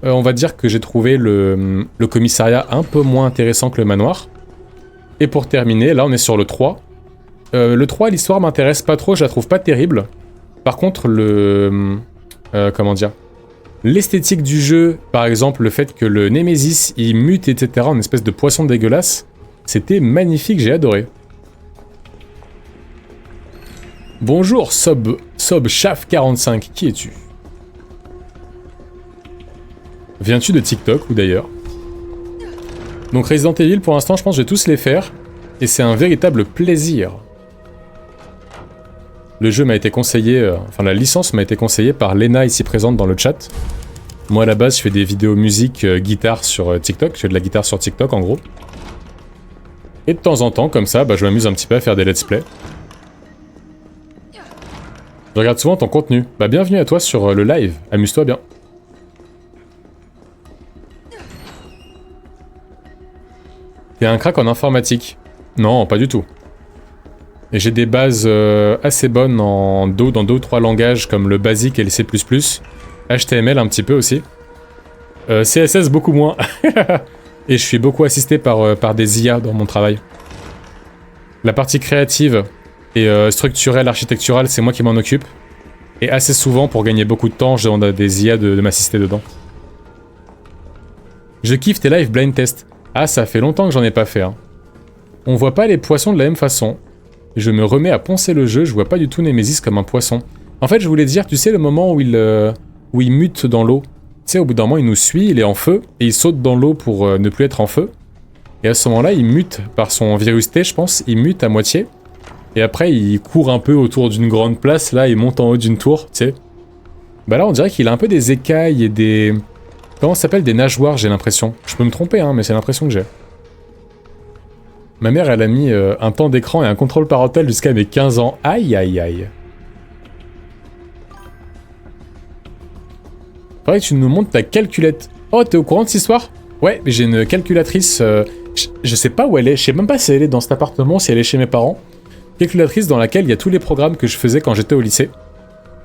Speaker 1: On va dire que j'ai trouvé le commissariat un peu moins intéressant que le manoir. Et pour terminer, là on est sur le 3. Le 3, l'histoire m'intéresse pas trop, je la trouve pas terrible. Par contre, comment dire, l'esthétique du jeu, par exemple, le fait que le Nemesis, il mute, etc., en espèce de poisson dégueulasse, c'était magnifique, j'ai adoré. Bonjour, Sobchaf45, qui es-tu? Viens-tu de TikTok ou d'ailleurs? Donc Resident Evil, pour l'instant, je pense que je vais tous les faire. Et c'est un véritable plaisir. Le jeu m'a été conseillé, enfin la licence m'a été conseillée par Lena ici présente dans le chat. Moi à la base je fais des vidéos musique, guitare sur TikTok, je fais de la guitare sur TikTok en gros. Et de temps en temps, comme ça, bah, je m'amuse un petit peu à faire des let's play. Je regarde souvent ton contenu. Bah bienvenue à toi sur le live, amuse-toi bien. T'es un crack en informatique? Non, pas du tout. Et j'ai des bases assez bonnes dans 2 ou 3 langages comme le BASIC et le C++. HTML un petit peu aussi. CSS beaucoup moins. Et je suis beaucoup assisté par des IA dans mon travail. La partie créative et structurelle, architecturale, c'est moi qui m'en occupe. Et assez souvent, pour gagner beaucoup de temps, je demande à des IA de m'assister dedans. Je kiffe tes live blind test. Ah, ça fait longtemps que j'en ai pas fait. Hein. On voit pas les poissons de la même façon. Je me remets à poncer le jeu, je vois pas du tout Nemesis comme un poisson. En fait, je voulais dire, tu sais, le moment où il mute dans l'eau. Tu sais, au bout d'un moment, il nous suit, il est en feu, et il saute dans l'eau pour ne plus être en feu. Et à ce moment-là, il mute par son virus T, je pense, il mute à moitié. Et après, il court un peu autour d'une grande place, là, il monte en haut d'une tour, tu sais. Bah là, on dirait qu'il a un peu des écailles et des... Comment ça s'appelle? Des nageoires, j'ai l'impression. Je peux me tromper, hein, mais c'est l'impression que j'ai. Ma mère, elle a mis un temps d'écran et un contrôle parental jusqu'à mes 15 ans. Aïe, aïe, aïe. Faudrait que tu nous montres ta calculette. Oh, t'es au courant de cette histoire? Ouais, j'ai une calculatrice... je sais pas où elle est. Je sais même pas si elle est dans cet appartement, si elle est chez mes parents. Calculatrice dans laquelle il y a tous les programmes que je faisais quand j'étais au lycée.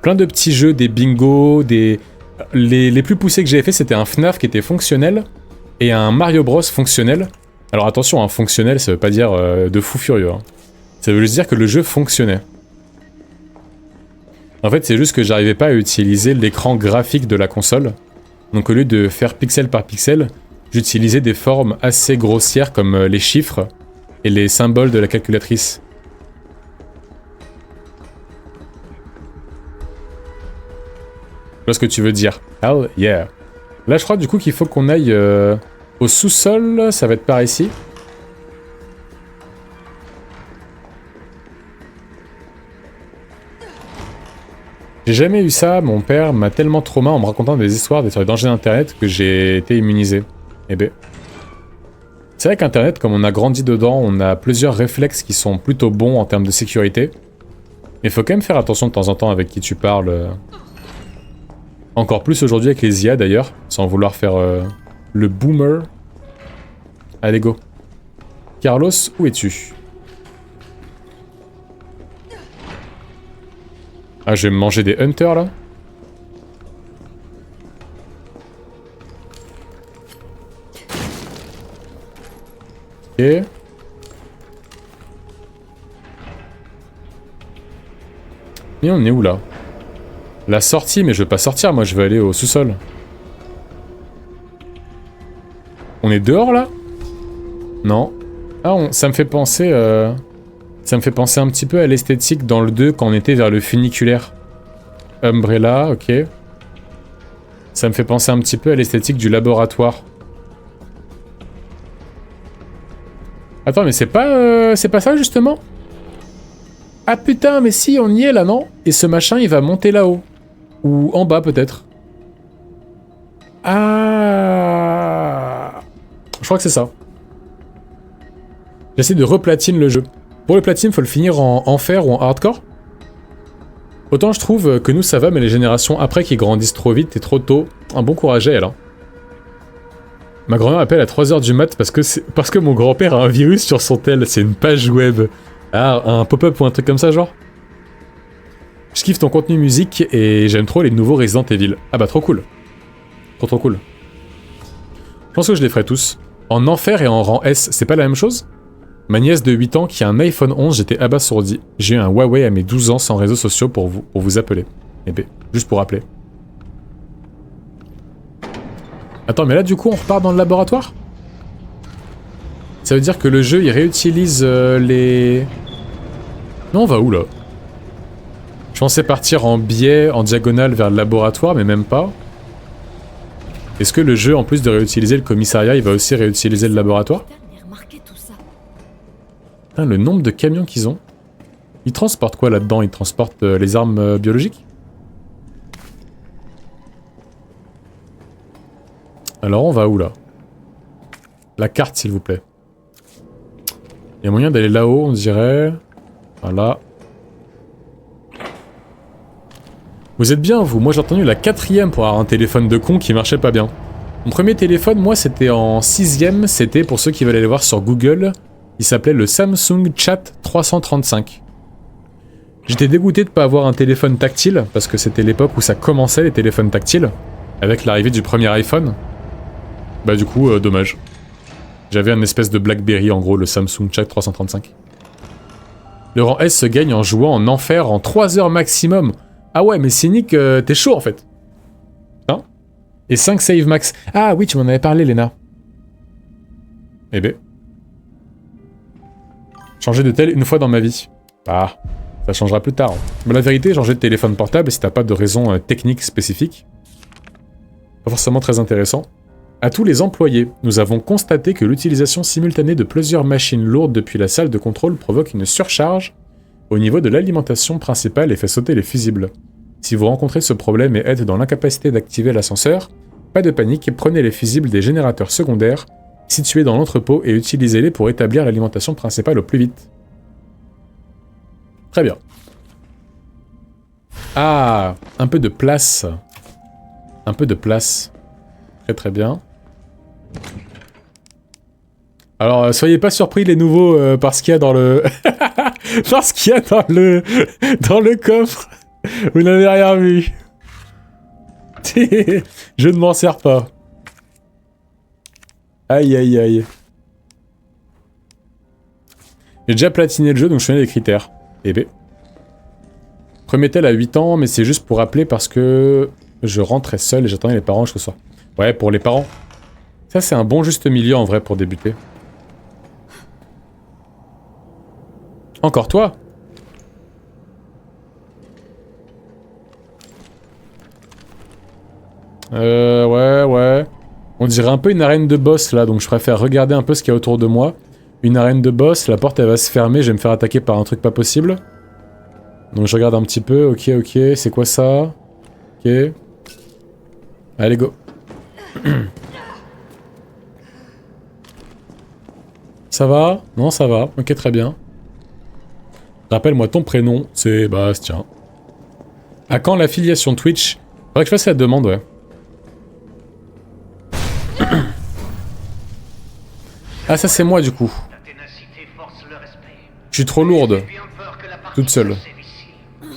Speaker 1: Plein de petits jeux, des bingos, des... Les plus poussés que j'avais fait, c'était un FNAF qui était fonctionnel et un Mario Bros fonctionnel. Alors attention, un fonctionnel, ça veut pas dire de fou furieux. Hein. Ça veut juste dire que le jeu fonctionnait. En fait, c'est juste que j'arrivais pas à utiliser l'écran graphique de la console. Donc au lieu de faire pixel par pixel, j'utilisais des formes assez grossières comme les chiffres et les symboles de la calculatrice. Je vois ce que tu veux dire. Hell yeah. Là, je crois du coup qu'il faut qu'on aille au sous-sol. Ça va être par ici. J'ai jamais eu ça. Mon père m'a tellement trauma en me racontant des histoires sur les dangers d'Internet que j'ai été immunisé. Eh ben. C'est vrai qu'Internet, comme on a grandi dedans, on a plusieurs réflexes qui sont plutôt bons en termes de sécurité. Mais faut quand même faire attention de temps en temps avec qui tu parles. Encore plus aujourd'hui avec les IA d'ailleurs, sans vouloir faire le boomer. Allez go. Carlos, où es-tu? Ah, je vais me manger des hunters là. Ok. Et on est où là? La sortie, mais je veux pas sortir, moi je veux aller au sous-sol. On est dehors là? Non. Ah, ça me fait penser... Ça me fait penser un petit peu à l'esthétique dans le 2 quand on était vers le funiculaire. Umbrella, ok. Ça me fait penser un petit peu à l'esthétique du laboratoire. Attends, mais c'est pas ça justement? Ah putain, mais si, on y est là, non? Et ce machin, il va monter là-haut. Ou en bas, peut-être. Ah... Je crois que c'est ça. J'essaie de replatine le jeu. Pour le platine, faut le finir en enfer ou en hardcore. Autant je trouve que nous, ça va, mais les générations après qui grandissent trop vite et trop tôt, un bon courage à elle, hein. Ma grand-mère appelle à 3h du mat parce que mon grand-père a un virus sur son tel. C'est une page web. Ah, un pop-up ou un truc comme ça, genre. Je kiffe ton contenu musique et j'aime trop les nouveaux Resident Evil. Ah bah trop cool. Trop cool. Je pense que je les ferai tous. En enfer et en rang S, c'est pas la même chose? Ma nièce de 8 ans qui a un iPhone 11, j'étais abasourdi. J'ai eu un Huawei à mes 12 ans sans réseaux sociaux pour vous appeler. Eh ben, juste pour appeler. Attends, mais là du coup on repart dans le laboratoire? Ça veut dire que le jeu il réutilise les... Non, on va où là? Je pensais partir en biais, en diagonale vers le laboratoire, mais même pas. Est-ce que le jeu, en plus de réutiliser le commissariat, il va aussi réutiliser le laboratoire? Putain, le nombre de camions qu'ils ont. Ils transportent quoi là-dedans? Ils transportent les armes biologiques? Alors on va où là? La carte s'il vous plaît. Il y a moyen d'aller là-haut, on dirait. Voilà. Vous êtes bien, vous? Moi, j'ai entendu la 4ème pour avoir un téléphone de con qui marchait pas bien. Mon premier téléphone, moi, c'était en 6ème. C'était, pour ceux qui veulent aller voir sur Google, il s'appelait le Samsung Chat 335. J'étais dégoûté de pas avoir un téléphone tactile, parce que c'était l'époque où ça commençait, les téléphones tactiles, avec l'arrivée du premier iPhone. Bah du coup, dommage. J'avais un espèce de Blackberry, en gros, le Samsung Chat 335. Le rang S se gagne en jouant en enfer en 3 heures maximum. Ah ouais, mais Cynic, t'es chaud en fait. Hein? Et 5 save max. Ah oui, tu m'en avais parlé, Léna. Eh ben. Changer de tel une fois dans ma vie. Ah, ça changera plus tard. Mais la vérité, changer de téléphone portable, si t'as pas de raison technique spécifique, pas forcément très intéressant. À tous les employés, nous avons constaté que l'utilisation simultanée de plusieurs machines lourdes depuis la salle de contrôle provoque une surcharge au niveau de l'alimentation principale et fait sauter les fusibles. Si vous rencontrez ce problème et êtes dans l'incapacité d'activer l'ascenseur, pas de panique, prenez les fusibles des générateurs secondaires situés dans l'entrepôt et utilisez-les pour établir l'alimentation principale au plus vite. Très bien. Ah, un peu de place. Un peu de place. Très très bien. Alors, soyez pas surpris les nouveaux par ce qu'il y a dans le... parce qu'il y a dans le coffre. Vous n'avez rien vu. Je ne m'en sers pas. Aïe aïe aïe. J'ai déjà platiné le jeu donc je connais les critères. Eh ben. Premier tel à 8 ans mais c'est juste pour rappeler parce que je rentrais seul et j'attendais les parents jusqu'au soir. Ouais, pour les parents. Ça c'est un bon juste milieu en vrai pour débuter. Encore toi? Ouais. On dirait un peu une arène de boss là, donc je préfère regarder un peu ce qu'il y a autour de moi. Une arène de boss, la porte elle va se fermer, je vais me faire attaquer par un truc pas possible. Donc je regarde un petit peu, ok, c'est quoi ça? Ok. Allez, go. Ça va? Non, ça va, ok, très bien. Rappelle-moi ton prénom, c'est Bastien. À quand l'affiliation Twitch? Faudrait que je fasse la demande, ouais. Ah, ça c'est moi du coup. Je suis trop lourde. Toute seule.
Speaker 7: Tu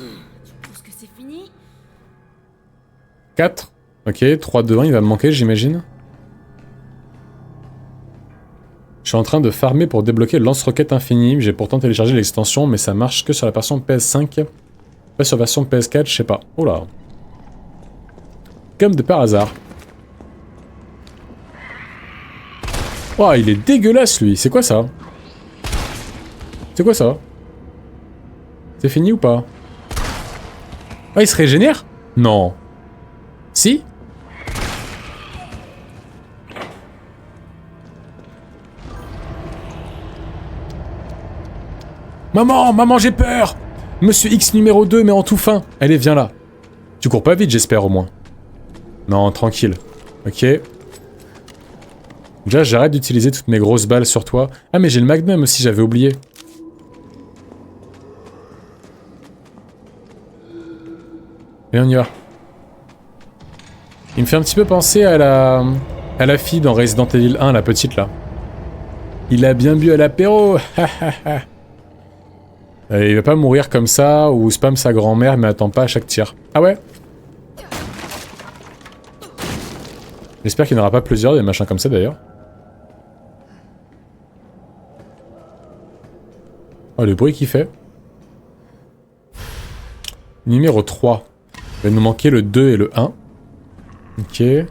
Speaker 7: penses que c'est fini?
Speaker 1: 4. Ok, 3, 2, 1, il va me manquer, j'imagine. Je suis en train de farmer pour débloquer le lance-roquette infini. J'ai pourtant téléchargé l'extension, mais ça marche que sur la version PS5. Pas sur la version PS4, je sais pas. Oh là. Comme de par hasard. Oh, il est dégueulasse lui. C'est quoi ça? C'est quoi ça? C'est fini ou pas? Ah, il se régénère? Non. Si? Maman, j'ai peur! Monsieur X numéro 2, mais en tout fin. Allez, viens là. Tu cours pas vite, j'espère au moins. Non, tranquille. Ok. Déjà, j'arrête d'utiliser toutes mes grosses balles sur toi. Ah, mais j'ai le magnum aussi, j'avais oublié. Et on y va. Il me fait un petit peu penser à la fille dans Resident Evil 1, la petite là. Il a bien bu à l'apéro. Il va pas mourir comme ça, ou spam sa grand-mère, mais attend pas à chaque tir. Ah ouais? J'espère qu'il n'y en aura pas plusieurs, des machins comme ça d'ailleurs. Oh, le bruit qu'il fait. Numéro 3. Il va nous manquer le 2 et le 1. Ok. Il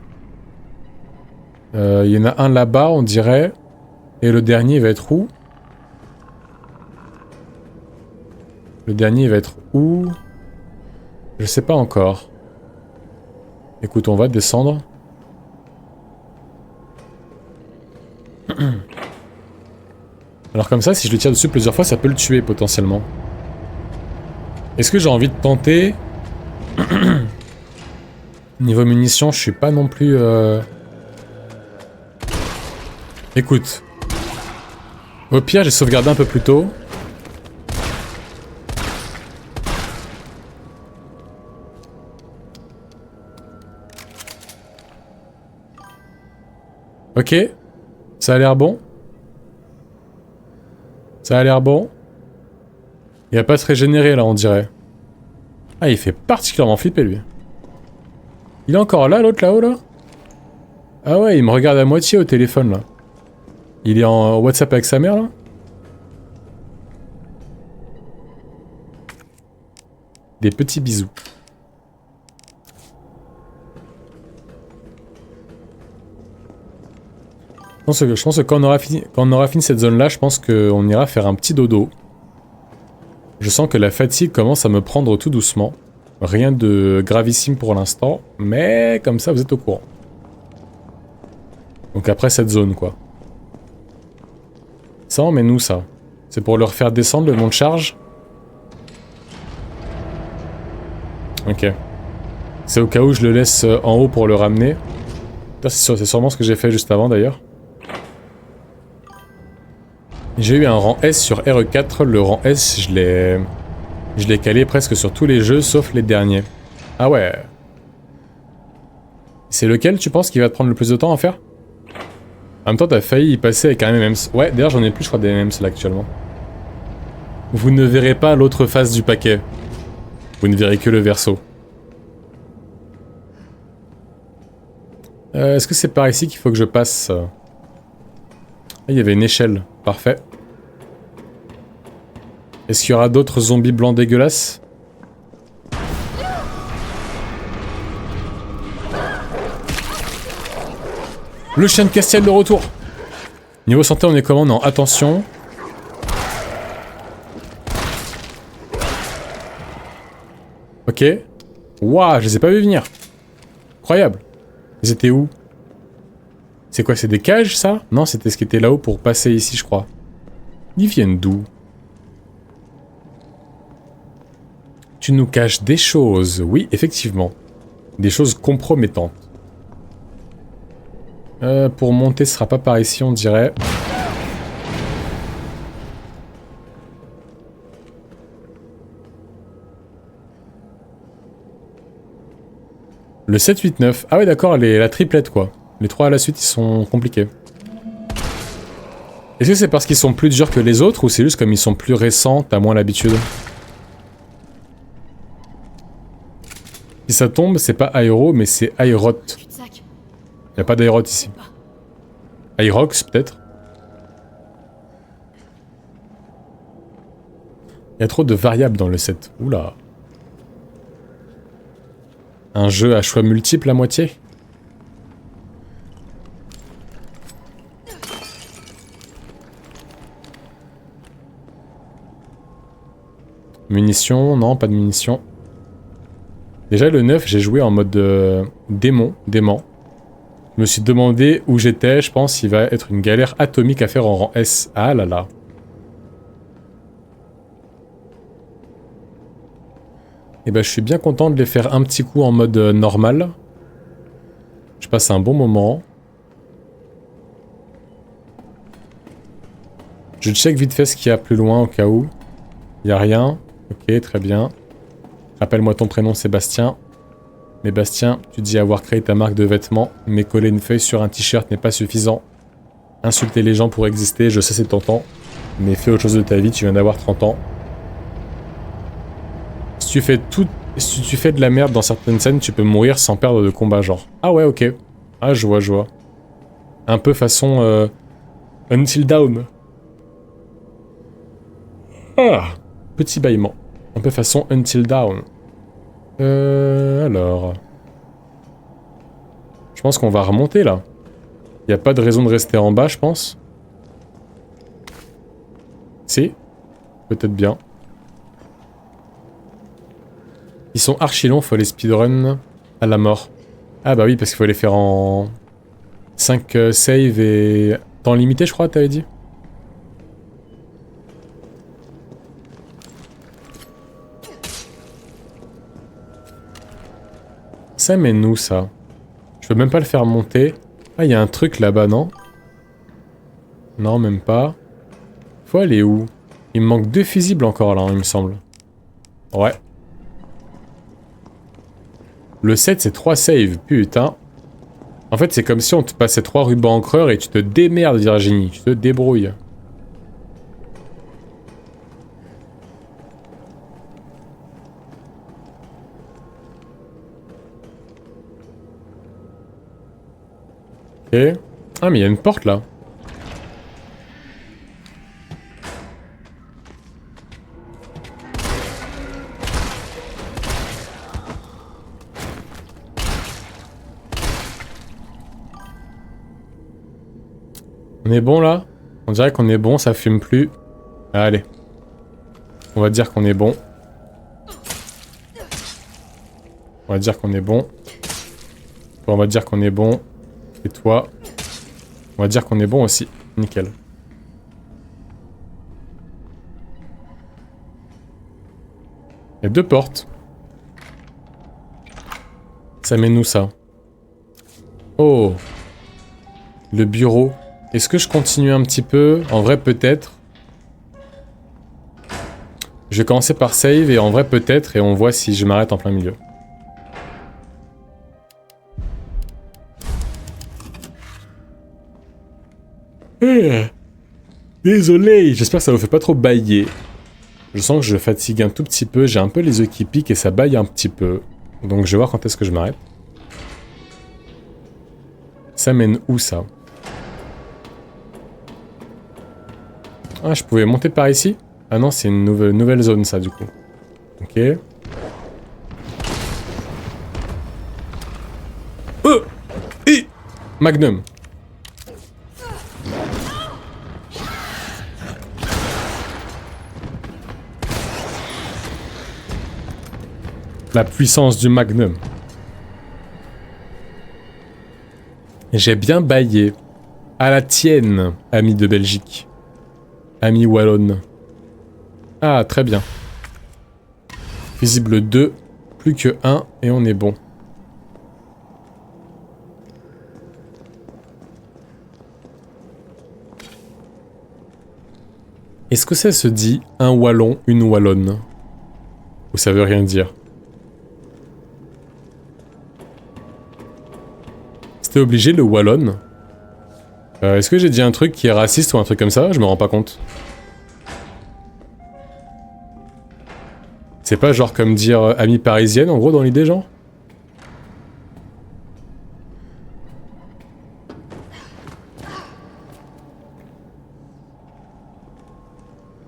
Speaker 1: y en a un là-bas, on dirait. Et le dernier va être où? Le dernier va être où? Je sais pas encore. Écoute, on va descendre. Alors comme ça, si je le tire dessus plusieurs fois, ça peut le tuer potentiellement. Est-ce que j'ai envie de tenter? Niveau munitions, je suis pas non plus... Écoute. Au pire, j'ai sauvegardé un peu plus tôt. Ok. Ça a l'air bon. Ça a l'air bon. Il va pas se régénérer là, on dirait. Ah, il fait particulièrement flipper lui. Il est encore là, l'autre là-haut là? Ah ouais, il me regarde à moitié au téléphone là. Il est en WhatsApp avec sa mère là? Des petits bisous. Je pense que quand on aura fini cette zone là, je pense qu'on ira faire un petit dodo. Je sens que la fatigue commence à me prendre tout doucement. Rien de gravissime pour l'instant, mais comme ça vous êtes au courant. Donc après cette zone quoi. Ça emmène où ça? C'est pour le refaire descendre le mont de charge? Ok. C'est au cas où je le laisse en haut pour le ramener. C'est sûrement ce que j'ai fait juste avant d'ailleurs. J'ai eu un rang S sur RE4. Le rang S, je l'ai calé presque sur tous les jeux sauf les derniers. Ah ouais. C'est lequel tu penses qui va te prendre le plus de temps à faire? En même temps, t'as failli y passer avec un MM's. Ouais, d'ailleurs, j'en ai plus, je crois, des MM's là actuellement. Vous ne verrez pas l'autre face du paquet. Vous ne verrez que le verso. Est-ce que c'est par ici qu'il faut que je passe? Ah, il y avait une échelle. Parfait. Est-ce qu'il y aura d'autres zombies blancs dégueulasses? Le chien de Castiel de retour. Niveau santé, on est comment? Non, attention. Ok. Waouh, je les ai pas vus venir. Incroyable. Ils étaient où? C'est quoi, c'est des cages, ça? Non, c'était ce qui était là-haut pour passer ici, je crois. Ils viennent d'où? Tu nous caches des choses. Oui, effectivement. Des choses compromettantes. Pour monter, ce sera pas par ici, on dirait. Le 7, 8, 9. Ah ouais, d'accord, la triplette, quoi. Les 3 à la suite, ils sont compliqués. Est-ce que c'est parce qu'ils sont plus durs que les autres, ou c'est juste comme ils sont plus récents, t'as moins l'habitude? Si ça tombe, c'est pas aéro, mais c'est aérote. Y a pas d'aérote ici. Aerox, peut-être? Y a trop de variables dans le set. Oula. Un jeu à choix multiples à moitié? Munitions? Non, pas de munitions. Déjà, le 9, j'ai joué en mode démon. Je me suis demandé où j'étais. Je pense qu'il va être une galère atomique à faire en rang S. Ah là là. Et bah, je suis bien content de les faire un petit coup en mode normal. Je passe un bon moment. Je check vite fait ce qu'il y a plus loin au cas où. Il n'y a rien. Ok, très bien. Rappelle-moi ton prénom, Sébastien. Mais Bastien, tu dis avoir créé ta marque de vêtements, mais coller une feuille sur un t-shirt n'est pas suffisant. Insulter les gens pour exister, je sais c'est tentant, mais fais autre chose de ta vie, tu viens d'avoir 30 ans. Si tu fais de la merde dans certaines scènes, tu peux mourir sans perdre de combat, genre. Ah ouais, ok. Ah, je vois. Un peu façon... Until Dawn. Ah, petit bâillement. Un peu façon Until Dawn. Alors... Je pense qu'on va remonter, là. Y a pas de raison de rester en bas, je pense. Si. Peut-être bien. Ils sont archi longs, faut les speedrun à la mort. Ah bah oui, parce qu'il faut les faire en... 5 save et... Temps limité, je crois, t'avais dit? Ça mène où, ça? Je peux même pas le faire monter. Ah, il y a un truc là-bas, non? Non, même pas. faut aller où? Il me manque 2 fusibles encore là, hein, il me semble. Ouais. Le 7 c'est 3 saves, putain. En fait c'est comme si on te passait 3 rubans encreurs et tu te démerdes Virginie, tu te débrouilles. Ok. Ah mais il y a une porte là. On est bon là? On dirait qu'on est bon, ça fume plus. Allez. On va dire qu'on est bon. On va dire qu'on est bon. On va dire qu'on est bon. Et toi? On va dire qu'on est bon aussi. Nickel. Il y a 2 portes. Ça mène où ça? Oh! Le bureau. Est-ce que je continue un petit peu? En vrai, peut-être. Je vais commencer par save et en vrai, peut-être. Et on voit si je m'arrête en plein milieu. Désolé, j'espère que ça vous fait pas trop bailler. Je sens que je fatigue un tout petit peu. J'ai un peu les yeux qui piquent et ça baille un petit peu. Donc je vais voir quand est-ce que je m'arrête. Ça mène où ça? Ah, je pouvais monter par ici? Ah non, c'est une nouvelle zone, ça, du coup. Ok. Magnum. La puissance du Magnum. J'ai bien baillé. À la tienne, ami de Belgique. Ami wallonne. Ah, très bien. Fusible 2, plus que 1 et on est bon. Est-ce que ça se dit un wallon, une wallonne? Ou ça veut rien dire? C'était obligé le wallonne? Est-ce que j'ai dit un truc qui est raciste ou un truc comme ça? Je me rends pas compte. C'est pas genre comme dire amie parisienne en gros dans l'idée genre?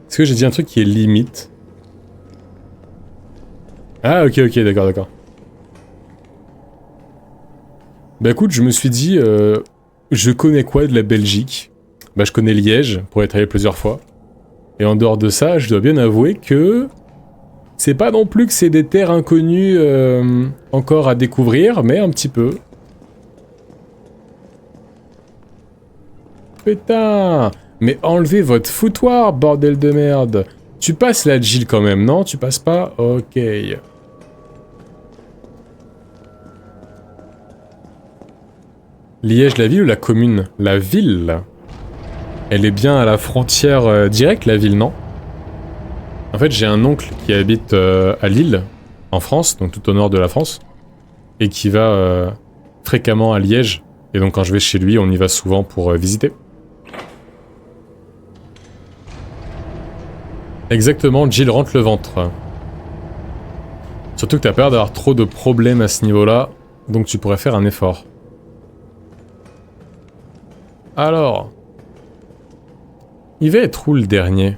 Speaker 1: Est-ce que j'ai dit un truc qui est limite? Ah ok d'accord. Bah écoute, je me suis dit, je connais quoi de la Belgique? Bah je connais Liège, pour être allé plusieurs fois. Et en dehors de ça, je dois bien avouer que... c'est pas non plus que c'est des terres inconnues encore à découvrir, mais un petit peu. Putain! Mais enlevez votre foutoir, bordel de merde! Tu passes la Jill quand même, non? Tu passes pas? Ok. Liège, la ville ou la commune? La ville. Elle est bien à la frontière directe, la ville, non? En fait, j'ai un oncle qui habite à Lille, en France, donc tout au nord de la France, et qui va fréquemment à Liège. Et donc quand je vais chez lui, on y va souvent pour visiter. Exactement, Jill rentre le ventre. Surtout que t'as peur d'avoir trop de problèmes à ce niveau-là, donc tu pourrais faire un effort. Alors... il va être où le dernier?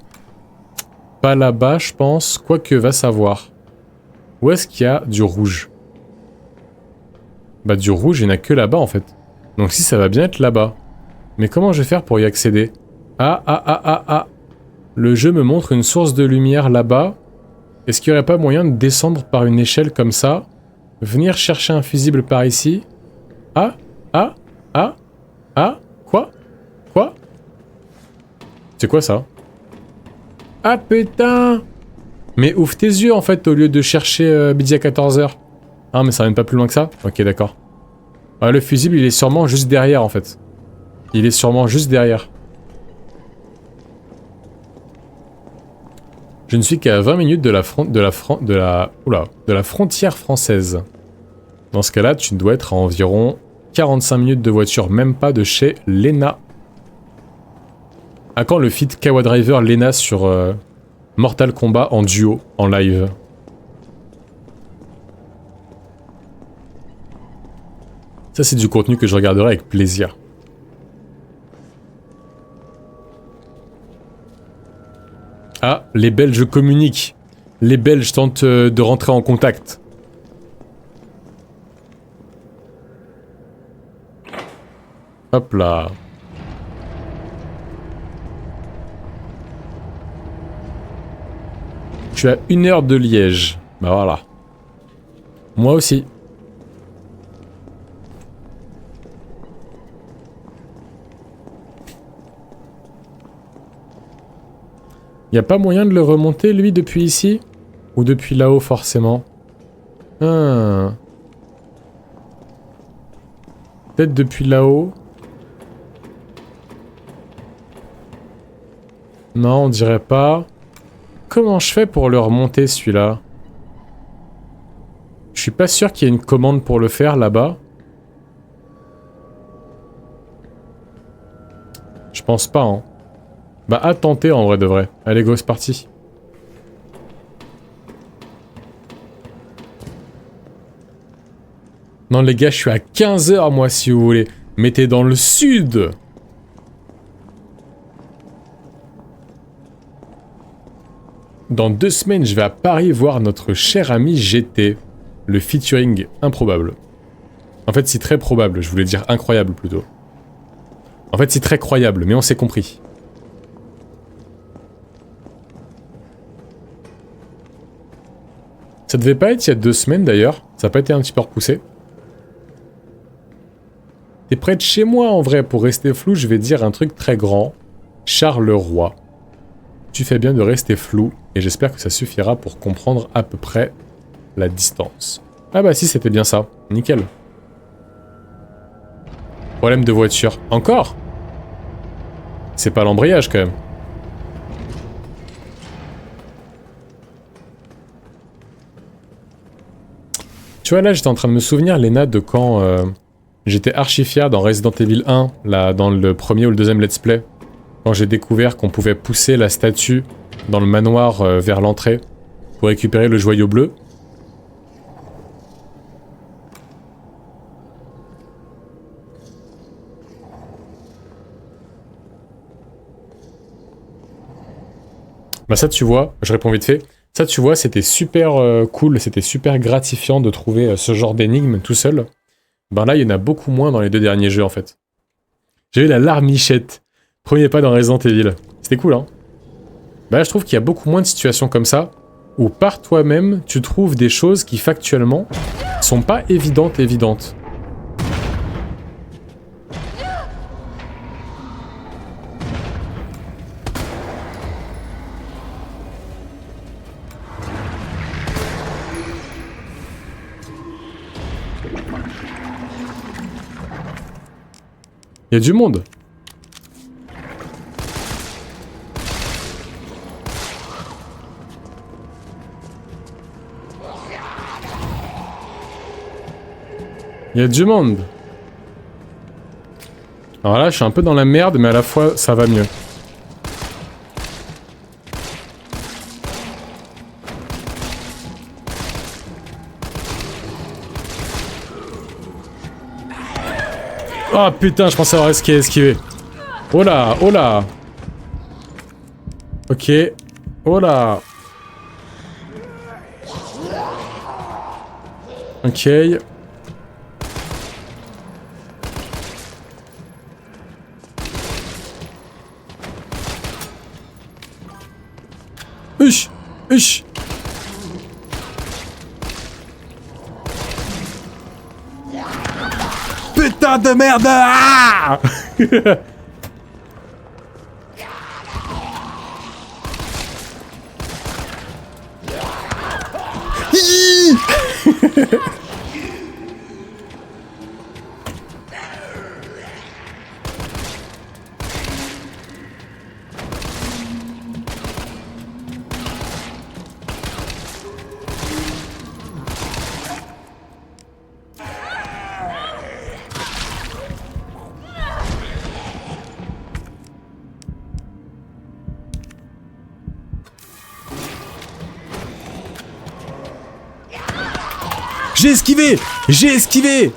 Speaker 1: Pas là-bas, je pense. Quoique, va savoir. Où est-ce qu'il y a du rouge? Bah, du rouge, il n'y en a que là-bas, en fait. Donc si, ça va bien être là-bas. Mais comment je vais faire pour y accéder? Ah. Le jeu me montre une source de lumière là-bas. Est-ce qu'il n'y aurait pas moyen de descendre par une échelle comme ça? Venir chercher un fusible par ici? Ah. Quoi? C'est quoi ça? Ah putain! Mais ouvre tes yeux en fait au lieu de chercher midi à 14h. Ah mais ça va même pas plus loin que ça? Ok d'accord. Ah, le fusible il est sûrement juste derrière en fait. Il est sûrement juste derrière. Je ne suis qu'à 20 minutes de la frontière française. Dans ce cas-là, tu dois être à environ 45 minutes de voiture, même pas de chez Lena. À quand le feat Kawa Driver Lena sur Mortal Kombat en duo, en live? Ça, c'est du contenu que je regarderai avec plaisir. Ah, les Belges communiquent. Les Belges tentent de rentrer en contact. Hop là. Je suis à 1 heure de Liège. Bah voilà. Moi aussi. Y a pas moyen de le remonter, lui, depuis ici? Ou depuis là-haut, forcément? Ah. Peut-être depuis là-haut? Non, on dirait pas. Comment je fais pour le remonter, celui-là? Je suis pas sûr qu'il y ait une commande pour le faire, là-bas. Je pense pas, hein. Bah, à tenter en vrai de vrai. Allez, go, c'est parti. Non, les gars, je suis à 15 h moi, si vous voulez. Mais t'es dans le sud. Dans 2 semaines, je vais à Paris voir notre cher ami GT. Le featuring improbable. En fait, c'est très probable. Je voulais dire incroyable, plutôt. En fait, c'est très croyable, mais on s'est compris. Ça devait pas être il y a 2 semaines d'ailleurs, ça a pas été un petit peu repoussé. T'es près de chez moi en vrai, pour rester flou je vais dire un truc très grand. Charleroi. Tu fais bien de rester flou, et j'espère que ça suffira pour comprendre à peu près la distance. Ah bah si c'était bien ça, nickel. Problème de voiture, encore? C'est pas l'embrayage quand même. Tu vois là j'étais en train de me souvenir Lena de quand j'étais archi fier dans Resident Evil 1, là dans le premier ou le deuxième let's play. Quand j'ai découvert qu'on pouvait pousser la statue dans le manoir vers l'entrée pour récupérer le joyau bleu. Bah ça tu vois, je réponds vite fait. Ça, tu vois, c'était super cool, c'était super gratifiant de trouver ce genre d'énigme tout seul. Ben là, il y en a beaucoup moins dans les 2 derniers jeux, en fait. J'ai eu la larmichette. Premier pas dans Resident Evil. C'était cool, hein. Bah là, je trouve qu'il y a beaucoup moins de situations comme ça, où par toi-même, tu trouves des choses qui, factuellement, sont pas évidentes. Il y a du monde. Il y a du monde. Alors là, je suis un peu dans la merde, mais à la fois, ça va mieux. Oh putain, je pensais avoir esquivé. Oh là, oh là. Ok. Oh là. Ok. Uch. Uch. Putain de merde! Ah J'ai esquivé! J'ai esquivé!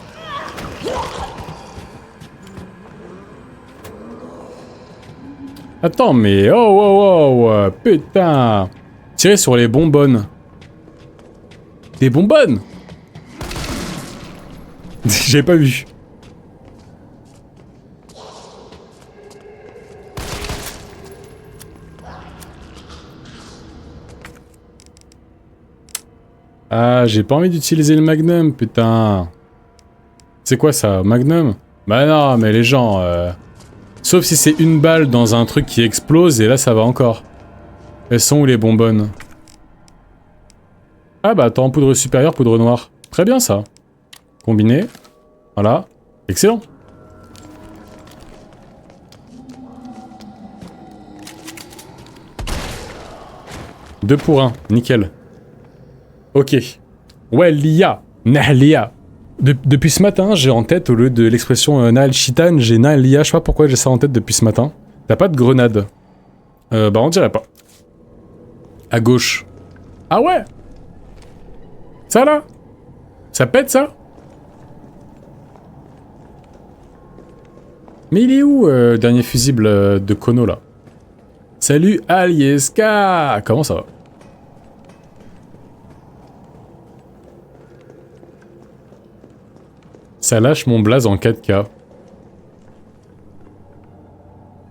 Speaker 1: Attends, mais... Oh, oh, oh, putain! Tirer sur les bonbonnes. Des bonbonnes? J'avais pas vu. Ah, j'ai pas envie d'utiliser le Magnum, putain. C'est quoi ça, Magnum? Bah non, mais les gens... Sauf si c'est une balle dans un truc qui explose, et là ça va encore. Elles sont où les bonbonnes? Ah bah attends, poudre supérieure, poudre noire. Très bien ça. Combiné. Voilà. Excellent. Deux pour un, nickel. Ok. Ouais, Lia. Nahlia. Depuis ce matin, j'ai en tête, au lieu de l'expression Nahal Chitan, j'ai Nahlia. Je sais pas pourquoi j'ai ça en tête depuis ce matin. T'as pas de grenade? Bah on dirait pas. À gauche. Ah ouais? Ça là? Ça pète ça? Mais il est où, dernier fusible de Kono là? Salut Alieska! Comment ça va? Ça lâche mon blaze en 4K.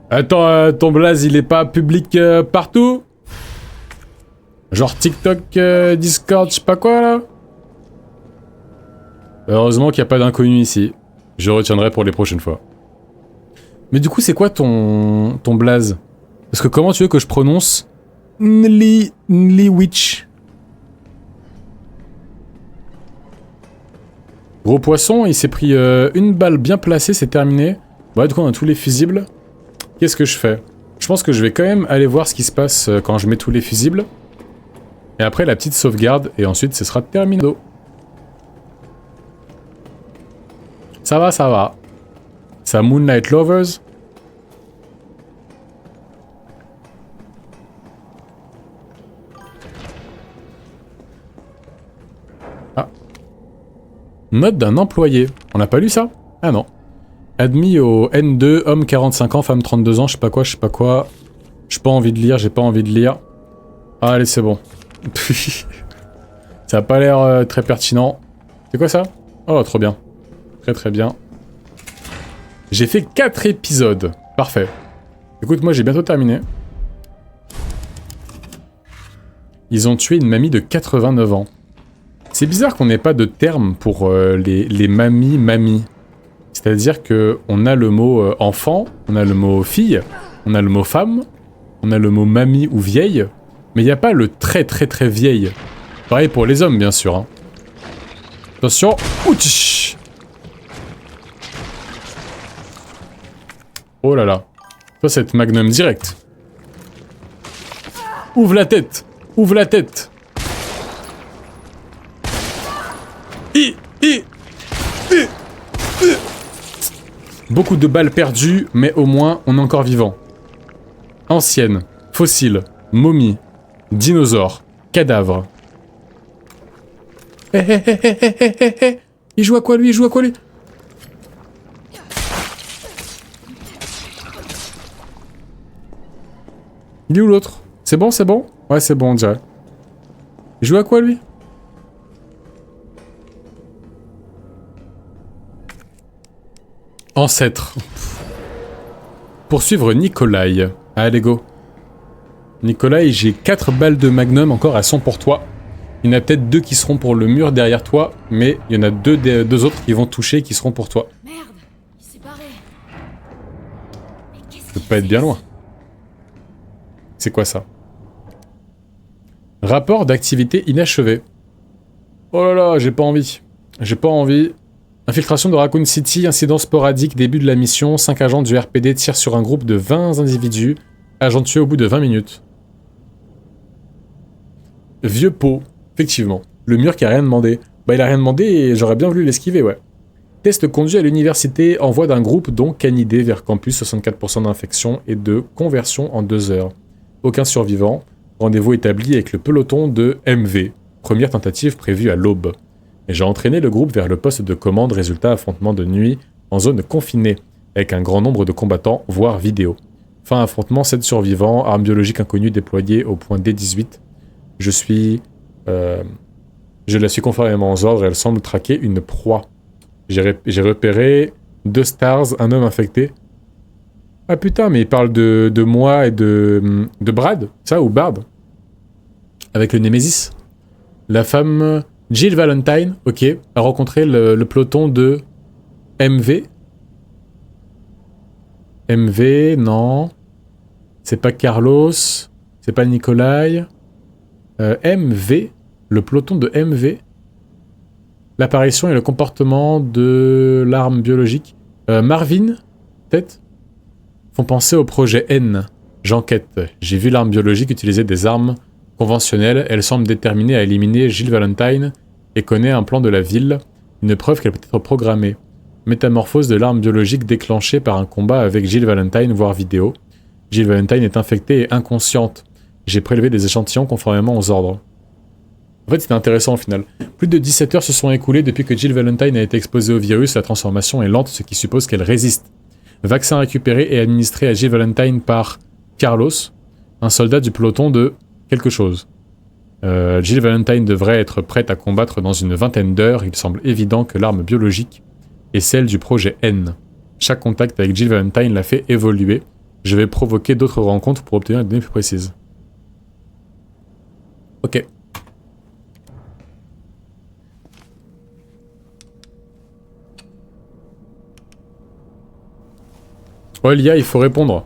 Speaker 1: Attends, ton blaze il est pas public partout? Genre TikTok, Discord, je sais pas quoi là? Heureusement qu'il n'y a pas d'inconnu ici. Je retiendrai pour les prochaines fois. Mais du coup c'est quoi ton blaze? Parce que comment tu veux que je prononce Nliwich? Gros poisson, il s'est pris une balle bien placée, c'est terminé. Bon, du coup on a tous les fusibles. Qu'est-ce que je fais? Je pense que je vais quand même aller voir ce qui se passe quand je mets tous les fusibles. Et après la petite sauvegarde, et ensuite ce sera terminé. Ça va, ça va. Ça Moonlight Lovers. Ah. Note d'un employé. On n'a pas lu ça? Ah non. Admis au N2, homme 45 ans, femme 32 ans, je sais pas quoi, je sais pas quoi. J'ai pas envie de lire, j'ai pas envie de lire. Ah, allez, c'est bon. Ça a pas l'air très pertinent. C'est quoi ça? Oh, trop bien. Très très bien. J'ai fait 4 épisodes. Parfait. Écoute, moi j'ai bientôt terminé. Ils ont tué une mamie de 89 ans. C'est bizarre qu'on n'ait pas de terme pour les mamies. C'est-à-dire que on a le mot enfant, on a le mot fille, on a le mot femme, on a le mot mamie ou vieille, mais il n'y a pas le très très très vieille. Pareil pour les hommes, bien sûr. Hein. Attention. Ouch. Oh là là. Toi, c'est Magnum direct. Ouvre la tête. Ouvre la tête. Beaucoup de balles perdues, mais au moins, on est encore vivant. Ancienne, fossile, momie, dinosaure, cadavre. Il joue à quoi lui? Il joue à quoi lui? Il est où l'autre? C'est bon, c'est bon? Ouais, c'est bon, on dirait. Il joue à quoi lui? Ancêtre. Poursuivre Nikolai. Allez, go. Nikolai, j'ai 4 balles de Magnum encore, elles sont pour toi. Il y en a peut-être 2 qui seront pour le mur derrière toi, mais il y en a deux autres qui vont toucher qui seront pour toi.
Speaker 7: Merde, il s'est barré.
Speaker 1: Ça peut pas être bien loin. C'est quoi ça? Rapport d'activité inachevée. Oh là là, j'ai pas envie. J'ai pas envie. Infiltration de Raccoon City, incident sporadique, début de la mission. 5 agents du RPD tirent sur un groupe de 20 individus. Agent tué au bout de 20 minutes. Vieux pot. Effectivement. Le mur qui a rien demandé. Bah il a rien demandé et j'aurais bien voulu l'esquiver, ouais. Test conduit à l'université, envoi d'un groupe dont canidé vers campus, 64% d'infection et de conversion en 2 heures. Aucun survivant. Rendez-vous établi avec le peloton de MV. Première tentative prévue à l'aube. et j'ai entraîné le groupe vers le poste de commande. Résultat, affrontement de nuit en zone confinée, avec un grand nombre de combattants, voire vidéo. Fin affrontement, 7 survivants, armes biologiques inconnues déployées au point D18. Je la suis conformément aux ordres et elle semble traquer une proie. J'ai repéré 2 stars, un homme infecté. Ah putain, mais il parle de moi et de Brad, ça, ou Bard. Avec le Nemesis. La femme Jill Valentine, ok, a rencontré le peloton de MV. MV, non. C'est pas Carlos. C'est pas Nikolai. MV. Le peloton de MV. L'apparition et le comportement de l'arme biologique. Marvin, peut-être, font penser au projet N. J'enquête. J'ai vu l'arme biologique utiliser des armes conventionnelles. Elle semble déterminée à éliminer Jill Valentine et connaît un plan de la ville. Une preuve qu'elle peut être programmée. Métamorphose de l'arme biologique déclenchée par un combat avec Jill Valentine, voire vidéo. Jill Valentine est infectée et inconsciente. J'ai prélevé des échantillons conformément aux ordres. En fait, c'était intéressant au final. Plus de 17 heures se sont écoulées depuis que Jill Valentine a été exposée au virus. La transformation est lente, ce qui suppose qu'elle résiste. Vaccin récupéré et administré à Jill Valentine par Carlos, un soldat du peloton de quelque chose. Jill Valentine devrait être prête à combattre dans une vingtaine d'heures. Il semble évident que l'arme biologique est celle du projet N. Chaque contact avec Jill Valentine l'a fait évoluer. Je vais provoquer d'autres rencontres pour obtenir des données plus précises. Ok. Ouais, Lia, il faut répondre.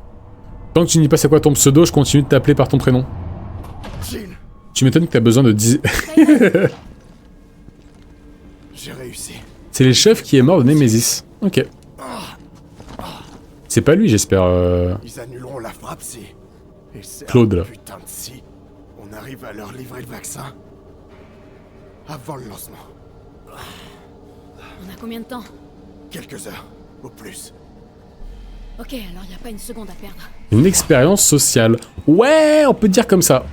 Speaker 1: Tant que tu n'y pas c'est quoi ton pseudo, je continue de t'appeler par ton prénom.
Speaker 5: Jill.
Speaker 1: Tu m'étonnes que t'as besoin de 10...
Speaker 5: J'ai réussi.
Speaker 1: C'est les chefs qui est mort de Nemesis. Ok. C'est pas lui, j'espère.
Speaker 5: Ils annuleront la frappe si... Et c'est
Speaker 1: Claude, là.
Speaker 5: putain de si... On arrive à leur livrer le vaccin. Avant le lancement.
Speaker 7: On a combien de temps?
Speaker 5: Quelques heures, au plus.
Speaker 7: Ok, alors y a pas une seconde à perdre.
Speaker 1: Une expérience sociale. Ouais, on peut dire comme ça.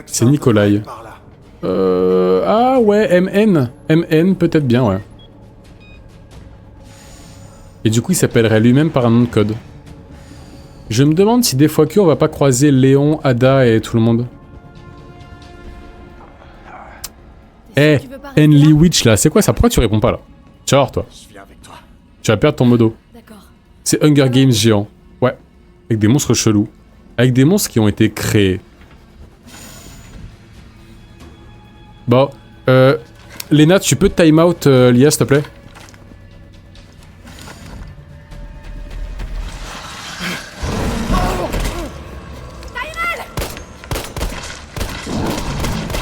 Speaker 1: C'est Nikolai. Ah ouais, MN. MN, peut-être bien, ouais. Et du coup, il s'appellerait lui-même par un nom de code. Je me demande si des fois que on va pas croiser Léon, Ada et tout le monde. Eh, Henley Witch là, c'est quoi ça? Pourquoi tu réponds pas là? Tu vas voir toi.
Speaker 5: Je viens avec toi.
Speaker 1: Tu vas perdre ton modo.
Speaker 7: D'accord.
Speaker 1: C'est Hunger Games géant. Ouais. Avec des monstres chelous. Avec des monstres qui ont été créés. Bon, Léna, tu peux time out l'IA s'il te plaît?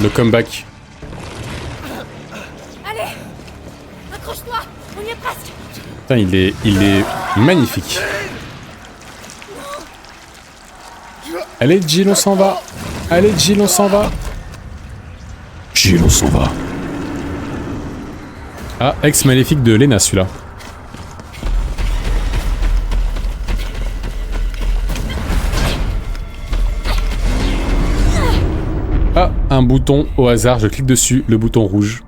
Speaker 1: Le comeback.
Speaker 7: Allez, accroche-toi, on y est presque.
Speaker 1: Putain, il est magnifique. Allez Jill, on s'en va. Allez Jill, on s'en va. Jill, on s'en va. Ah, ex maléfique de Léna celui-là. Ah, un bouton au hasard, je clique dessus, le bouton rouge.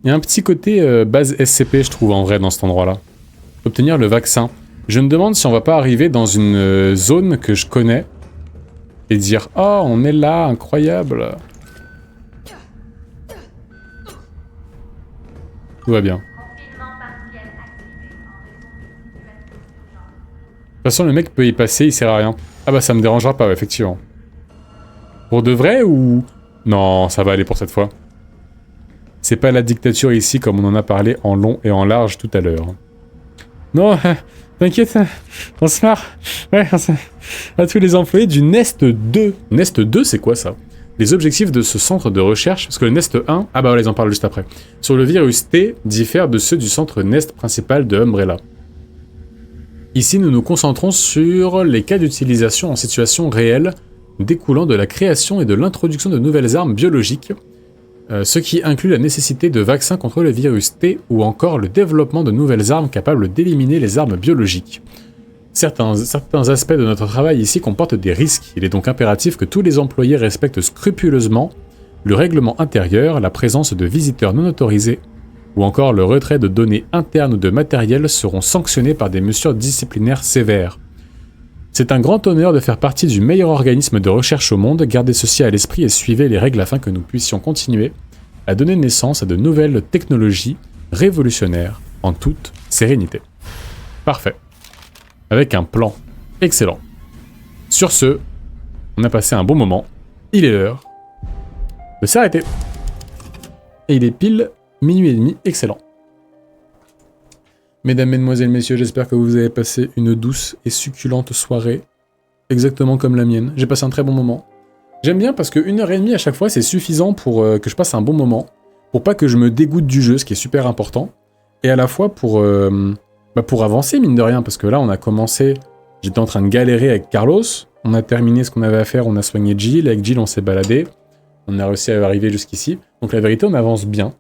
Speaker 1: Il y a un petit côté base SCP, je trouve, en vrai, dans cet endroit-là. Obtenir le vaccin. Je me demande si on va pas arriver dans une zone que je connais et dire « Oh, on est là, incroyable !» Tout va bien. De toute façon, le mec peut y passer, il sert à rien. Ah bah ça me dérangera pas, effectivement. Pour de vrai ou... Non, ça va aller pour cette fois. C'est pas la dictature ici comme on en a parlé en long et en large tout à l'heure. Non, t'inquiète, on se marre. Ouais, à tous les employés du Nest 2. Nest 2, c'est quoi ça? Les objectifs de ce centre de recherche, parce que le Nest 1... Ah bah voilà, ils en parlent juste après. Sur le virus T, diffèrent de ceux du centre Nest principal de Umbrella. Ici, nous nous concentrons sur les cas d'utilisation en situation réelle découlant de la création et de l'introduction de nouvelles armes biologiques, ce qui inclut la nécessité de vaccins contre le virus T ou encore le développement de nouvelles armes capables d'éliminer les armes biologiques. Certains aspects de notre travail ici comportent des risques. Il est donc impératif que tous les employés respectent scrupuleusement le règlement intérieur, la présence de visiteurs non autorisés ou encore le retrait de données internes ou de matériel seront sanctionnés par des mesures disciplinaires sévères. C'est un grand honneur de faire partie du meilleur organisme de recherche au monde, gardez ceci à l'esprit et suivez les règles afin que nous puissions continuer à donner naissance à de nouvelles technologies révolutionnaires en toute sérénité. Parfait. Avec un plan excellent. Sur ce, on a passé un bon moment, il est l'heure de s'arrêter. Et il est pile minuit et demi, excellent. Mesdames, Mesdemoiselles, Messieurs, j'espère que vous avez passé une douce et succulente soirée, exactement comme la mienne. J'ai passé un très bon moment. J'aime bien parce que 1h30 à chaque fois, c'est suffisant pour que je passe un bon moment, pour pas que je me dégoûte du jeu, ce qui est super important, et à la fois pour avancer, mine de rien, parce que là, on a commencé, j'étais en train de galérer avec Carlos, on a terminé ce qu'on avait à faire, on a soigné Jill, avec Jill, on s'est baladé, on a réussi à arriver jusqu'ici, donc la vérité, on avance bien.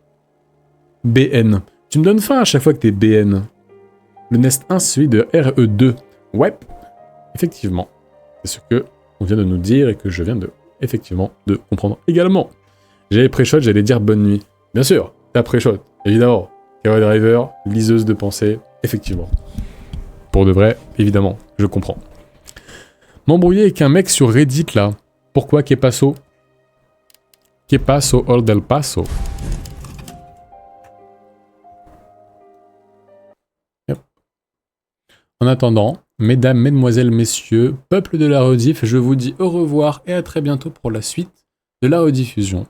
Speaker 1: BN. Tu me donnes faim à chaque fois que t'es BN. Le Nest 1, c'est celui de RE2. Ouais, effectivement. C'est ce que on vient de nous dire et que je viens de, effectivement, de comprendre également. J'avais pré-shot, j'allais dire bonne nuit. Bien sûr, t'as pré-shot, évidemment. Kawa Driver, liseuse de pensée, effectivement. Pour de vrai, évidemment, je comprends. M'embrouiller avec un mec sur Reddit, là. Pourquoi que paso? Que paso all del paso? En attendant, mesdames, mesdemoiselles, messieurs, peuple de la rediff, je vous dis au revoir et à très bientôt pour la suite de la rediffusion